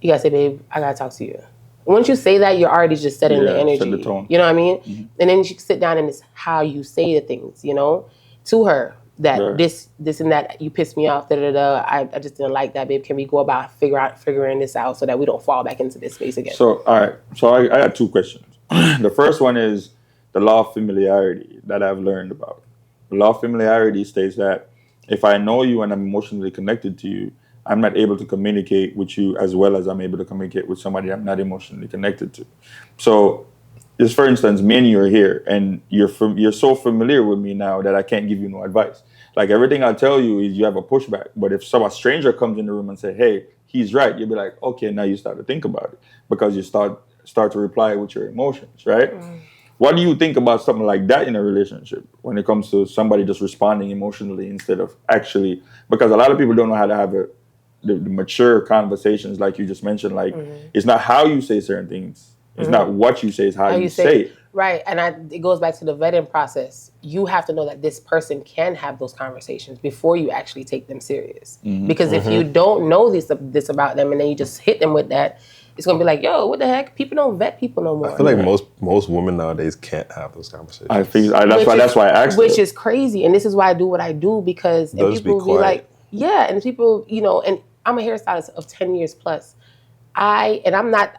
gotta say, babe, I gotta talk to you. once you say that, you're already just setting the Yeah, energy. set the tone. You know what I mean? And then you sit down and it's how you say the things, you know, to her. That Right. this and that, you pissed me off, I just didn't like that, babe. Can we go about figuring this out so that we don't fall back into this space again? So, all right. So I got two questions. The first one is the law of familiarity that I've learned about. The law of familiarity states that if I know you and I'm emotionally connected to you, I'm not able to communicate with you as well as I'm able to communicate with somebody I'm not emotionally connected to. So, just for instance, me and you are here, and you're so familiar with me now that I can't give you no advice. Like everything I tell you is you have a pushback. But if a stranger comes in the room and say, "Hey, he's right," you'll be like, "Okay, now you start to think about it," because you start to reply with your emotions, right? What do you think about something like that in a relationship when it comes to somebody just responding emotionally instead of actually? Because a lot of people don't know how to have the mature conversations, like you just mentioned. Like it's not how you say certain things. It's not what you say, it's how you say it. Right, and it goes back to the vetting process. You have to know that this person can have those conversations before you actually take them serious. Because if you don't know this about them and then you just hit them with that, it's gonna be like, yo, what the heck? People don't vet people no more. I feel like most women nowadays can't have those conversations. I think that's why I asked. Which is crazy, and this is why I do what I do, because and people be like, yeah, and people, you know, and I'm a hairstylist of 10 years plus. I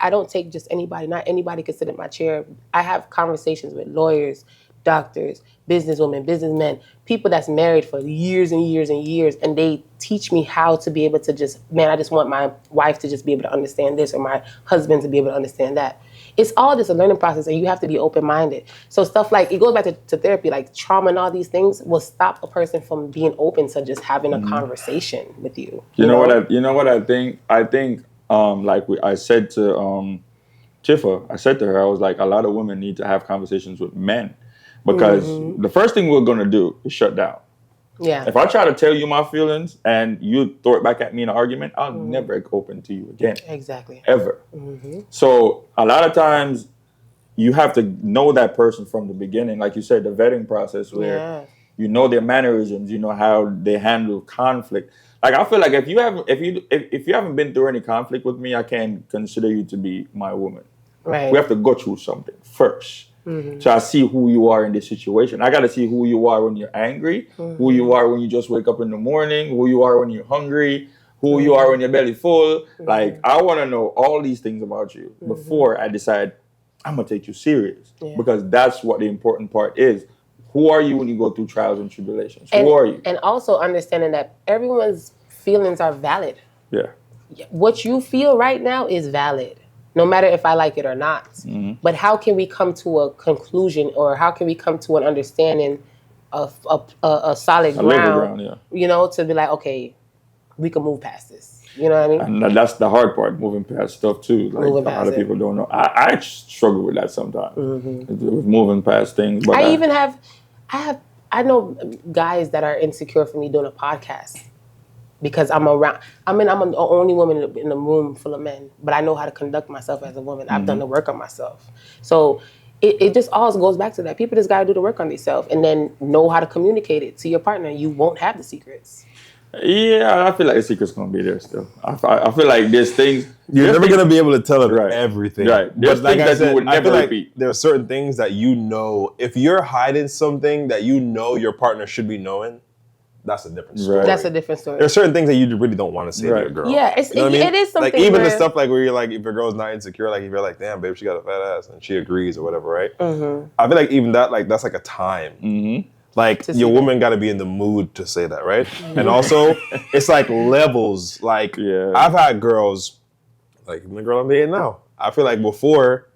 don't take just anybody, not anybody can sit in my chair. I have conversations with lawyers, doctors, businesswomen, businessmen, people that's married for years and years and years, and they teach me how to be able to I just want my wife to just be able to understand this, or my husband to be able to understand that. It's all just a learning process, and you have to be open-minded. So stuff like, it goes back to therapy, like trauma and all these things will stop a person from being open to just having a conversation with you. You know what I think? I think I said to Tifa, I said to her, I was like, a lot of women need to have conversations with men, because the first thing we're gonna do is shut down. Yeah. If I try to tell you my feelings and you throw it back at me in an argument, I'll never open to you again. Exactly. Ever. So a lot of times you have to know that person from the beginning, like you said, the vetting process, where you know their mannerisms, you know how they handle conflict. Like I feel like if you haven't been through any conflict with me, I can't consider you to be my woman. Right. We have to go through something first. So I see who you are in this situation. I got to see who you are when you're angry, who you are when you just wake up in the morning, who you are when you're hungry, who you are when your belly full. Like I want to know all these things about you before I decide I'm gonna take you serious, because that's what the important part is. Who are you when you go through trials and tribulations? Who are you? And also understanding that everyone's feelings are valid. Yeah. What you feel right now is valid, no matter if I like it or not. But how can we come to a conclusion, or how can we come to an understanding of a solid ground, you know, to be like, okay, we can move past this. You know what I mean? And that's the hard part, moving past stuff too. Like a lot of people don't know. I struggle with that sometimes, with moving past things. But I know guys that are insecure for me doing a podcast, because I'm the only woman in a room full of men, but I know how to conduct myself as a woman. I've done the work on myself. So it just all goes back to that. People just got to do the work on themselves and then know how to communicate it to your partner. You won't have the secrets. Yeah, I feel like the secret's going to be there still. I feel like there's things... You're never going to be able to tell her everything. Right. There's but like things I that said, you would never repeat. There are certain things that you know, if you're hiding something that you know your partner should be knowing, that's a different story. Right. That's a different story. There are certain things that you really don't want to say to your girl. Yeah, you know what I mean? It is something like even where... the stuff like where you're like, if your girl's not insecure, like if you're like, damn, babe, she got a fat ass, and she agrees or whatever, right? I feel like even that, like that's like a time. Like your woman got to be in the mood to say that, right? And also, it's like levels. Like I've had girls, like the girl I'm dating now. I feel like before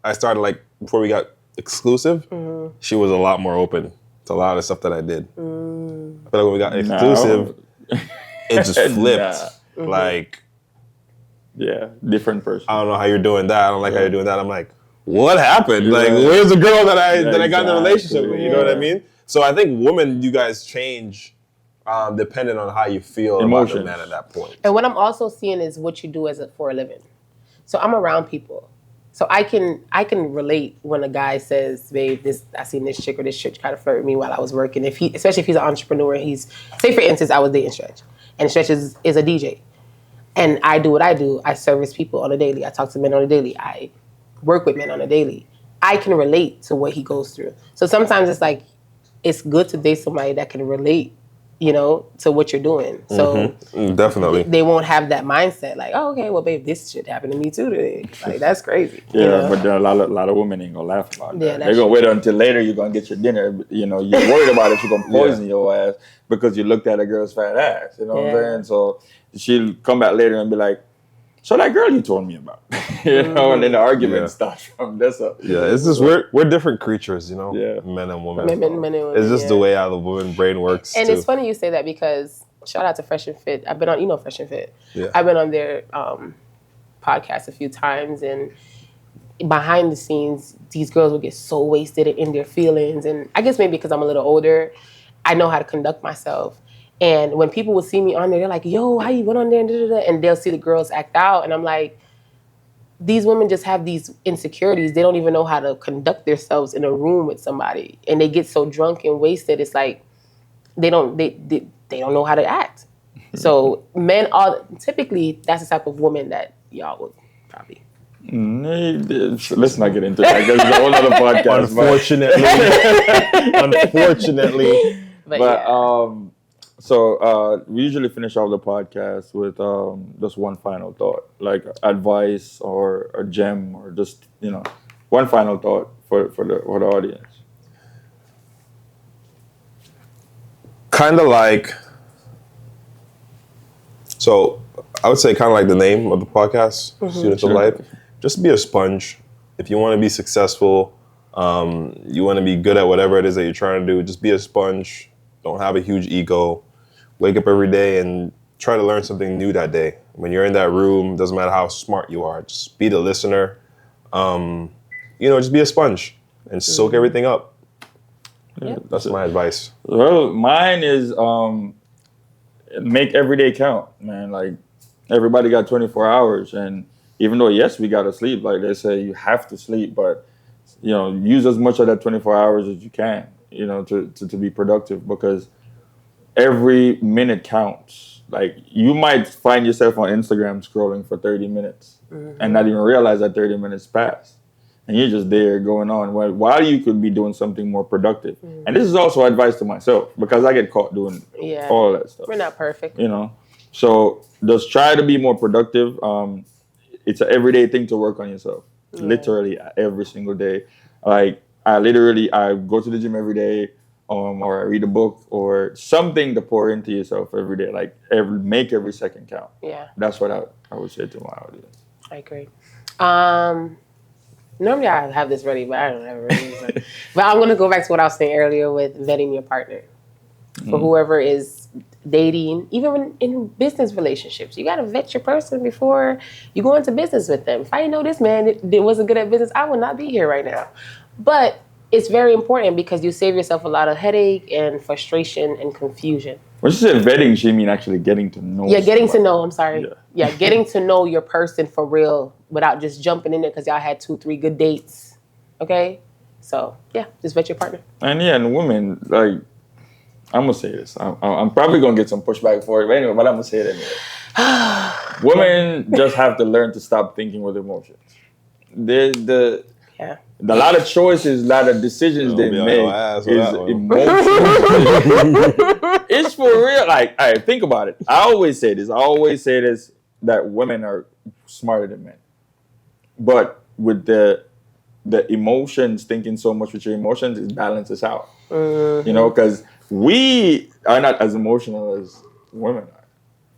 we got exclusive, she was a lot more open to a lot of the stuff that I did. I feel like when we got exclusive, it just flipped. Like, different person. I don't know how you're doing that. I don't like how you're doing that. I'm like, what happened? Like, where's the girl that I got in a relationship with? You know what I mean? So I think women, you guys change depending on how you feel about the man at that point. And what I'm also seeing is what you do for a living. So I'm around people. So I can relate when a guy says, babe, I seen this chick or this chick try to flirt with me while I was working. Especially if he's an entrepreneur, say for instance, I was dating Stretch, and Stretch is a DJ. And I do what I do. I service people on a daily. I talk to men on a daily. I work with men on a daily. I can relate to what he goes through. So sometimes it's like, it's good to date somebody that can relate, to what you're doing. So Definitely. they won't have that mindset like, oh, okay, well, babe, this shit happened to me too today. Like, that's crazy. Yeah, but there are a lot of women ain't gonna laugh about that. Yeah, They're gonna wait until later you're gonna get your dinner. You're worried about if you're gonna poison your ass because you looked at a girl's fat ass. You know what I'm saying? So she'll come back later and be like, so that girl you told me about, and then the argument starts from this up. Yeah, it's just we're different creatures, Yeah. men and women. Men and women. It's just the way how the woman brain works. And too. it's funny you say that because shout out to Fresh and Fit. I've been on, Fresh and Fit. Yeah. I've been on their podcast a few times, and behind the scenes, these girls will get so wasted in their feelings. And I guess maybe because I'm a little older, I know how to conduct myself. And when people will see me on there, they're like, yo, how you went on there? And they'll see the girls act out. And I'm like, these women just have these insecurities. They don't even know how to conduct themselves in a room with somebody. And they get so drunk and wasted. It's like they don't know how to act. So men are typically, that's the type of woman that y'all would probably. Let's not get into that because it's a whole other podcast. Unfortunately. But so we usually finish off the podcast with just one final thought, like advice or a gem or just one final thought for the audience. Kind of like, so I would say kind of like the name of the podcast, Students of Life. Just be a sponge. If you want to be successful, you want to be good at whatever it is that you're trying to do, just be a sponge. Don't have a huge ego. Wake up every day and try to learn something new that day. When you're in that room, doesn't matter how smart you are, just be the listener. Just be a sponge and soak everything up. Yeah. That's my advice. Well, mine is make every day count, man. Like everybody got 24 hours, and even though yes, we gotta sleep, like they say you have to sleep, but use as much of that 24 hours as you can, to be productive, because every minute counts. Like you might find yourself on Instagram scrolling for 30 minutes and not even realize that 30 minutes passed. And you're just there going on while you could be doing something more productive. And this is also advice to myself because I get caught doing all that stuff. We're not perfect. So just try to be more productive. It's an everyday thing to work on yourself. Literally every single day. Like I go to the gym every day, or I read a book or something to pour into yourself every day. Like make every second count. Yeah. That's what I would say to my audience. I agree. Normally I have this ready, but I don't have it ready. But I'm going to go back to what I was saying earlier with vetting your partner. For whoever is dating, even in business relationships, you got to vet your person before you go into business with them. If I didn't know this man that wasn't good at business, I would not be here right now. But it's very important because you save yourself a lot of headache and frustration and confusion. When she said vetting, she mean actually getting to know. Yeah, getting to know. I'm sorry. Yeah, getting to know your person for real without just jumping in there because y'all had 2-3 good dates. Okay? So, yeah, just vet your partner. And women, like, I'm going to say this. I'm probably going to get some pushback for it, but I'm going to say it anyway. Women just have to learn to stop thinking with emotions. A lot of choices, a lot of decisions they make is emotional. It's for real. Like, all right, think about it. I always say this, that women are smarter than men. But with the emotions, thinking so much with your emotions, it balances out. Because we are not as emotional as women are.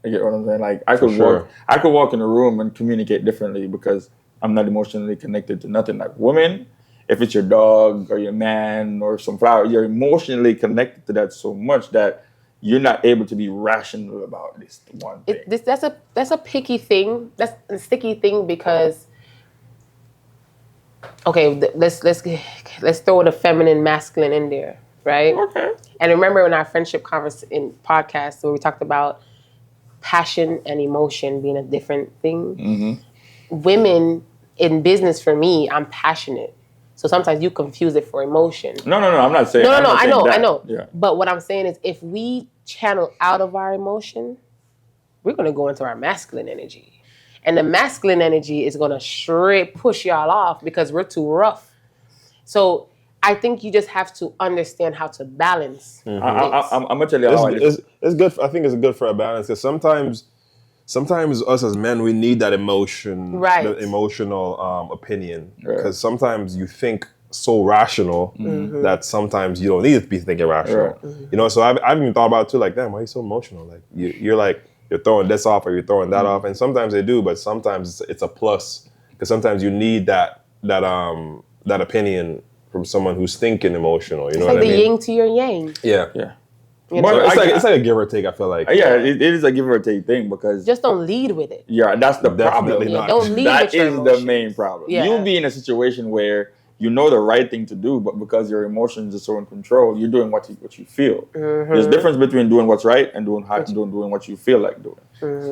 You get what I'm saying? Like, I could walk in a room and communicate differently because I'm not emotionally connected to nothing. Like women, if it's your dog or your man or some flower, you're emotionally connected to that so much that you're not able to be rational about this one thing. That's a picky thing. That's a sticky thing because, okay, let's throw the feminine, masculine in there, right? Okay. And remember in our friendship podcast where we talked about passion and emotion being a different thing. Women in business, for me, I'm passionate. So sometimes you confuse it for emotion. No, I'm not saying. No, I know. Yeah. But what I'm saying is if we channel out of our emotion, we're going to go into our masculine energy. And the masculine energy is going to straight push y'all off because we're too rough. So I think you just have to understand how to balance. I'm gonna tell you how it's good. I think it's good for a balance because sometimes us as men, we need that emotion, the emotional opinion. Because sometimes you think so rational that sometimes you don't need to be thinking rational. You know, so I've even thought about it too, like, damn, why are you so emotional? Like you're throwing this off or you're throwing that off, and sometimes they do, but sometimes it's a plus because sometimes you need that opinion from someone who's thinking emotional. You know what I mean? It's like the yin to your yang. Yeah. You know? It's like a give or take, I feel like. Yeah, it is a give or take thing because just don't lead with it. Yeah, that's the problem. Yeah, don't lead that with your is emotions. the main problem. Yeah. You'll be in a situation where you know the right thing to do, but because your emotions are so in control, you're doing what you feel. There's a difference between doing what's right and doing what you feel like doing.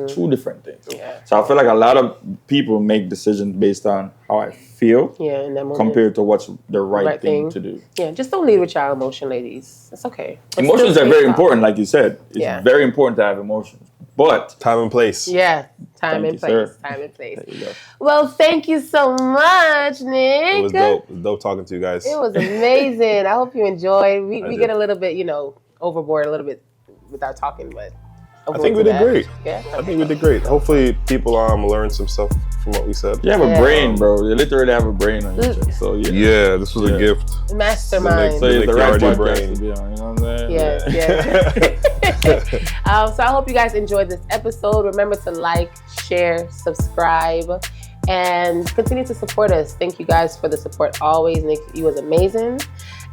Two different things. Yeah. So I feel like a lot of people make decisions based on how I feel in that moment, compared to what's the right thing to do. Yeah, just don't lead with your emotion, ladies. It's okay. But emotions are very important, like you said. It's very important to have emotions. But time and place. Yeah, time and place. Sir. Time and place. There you go. Well, thank you so much, Nick. It was dope. It was dope talking to you guys. It was amazing. I hope you enjoyed. We get a little bit, overboard a little bit with our talking, but I think we did great. Yeah, I think we did great. Hopefully, people learn some stuff from what we said. You have a brain, bro. You literally have a brain on your chest. So yeah, this was a gift. Mastermind. So it's the right Yardy brain. You know what I'm saying? Yeah. So I hope you guys enjoyed this episode. Remember to like, share, subscribe, and continue to support us. Thank you guys for the support always. Nick, you was amazing.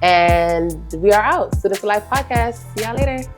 And we are out. Students for Life Podcast. See y'all later.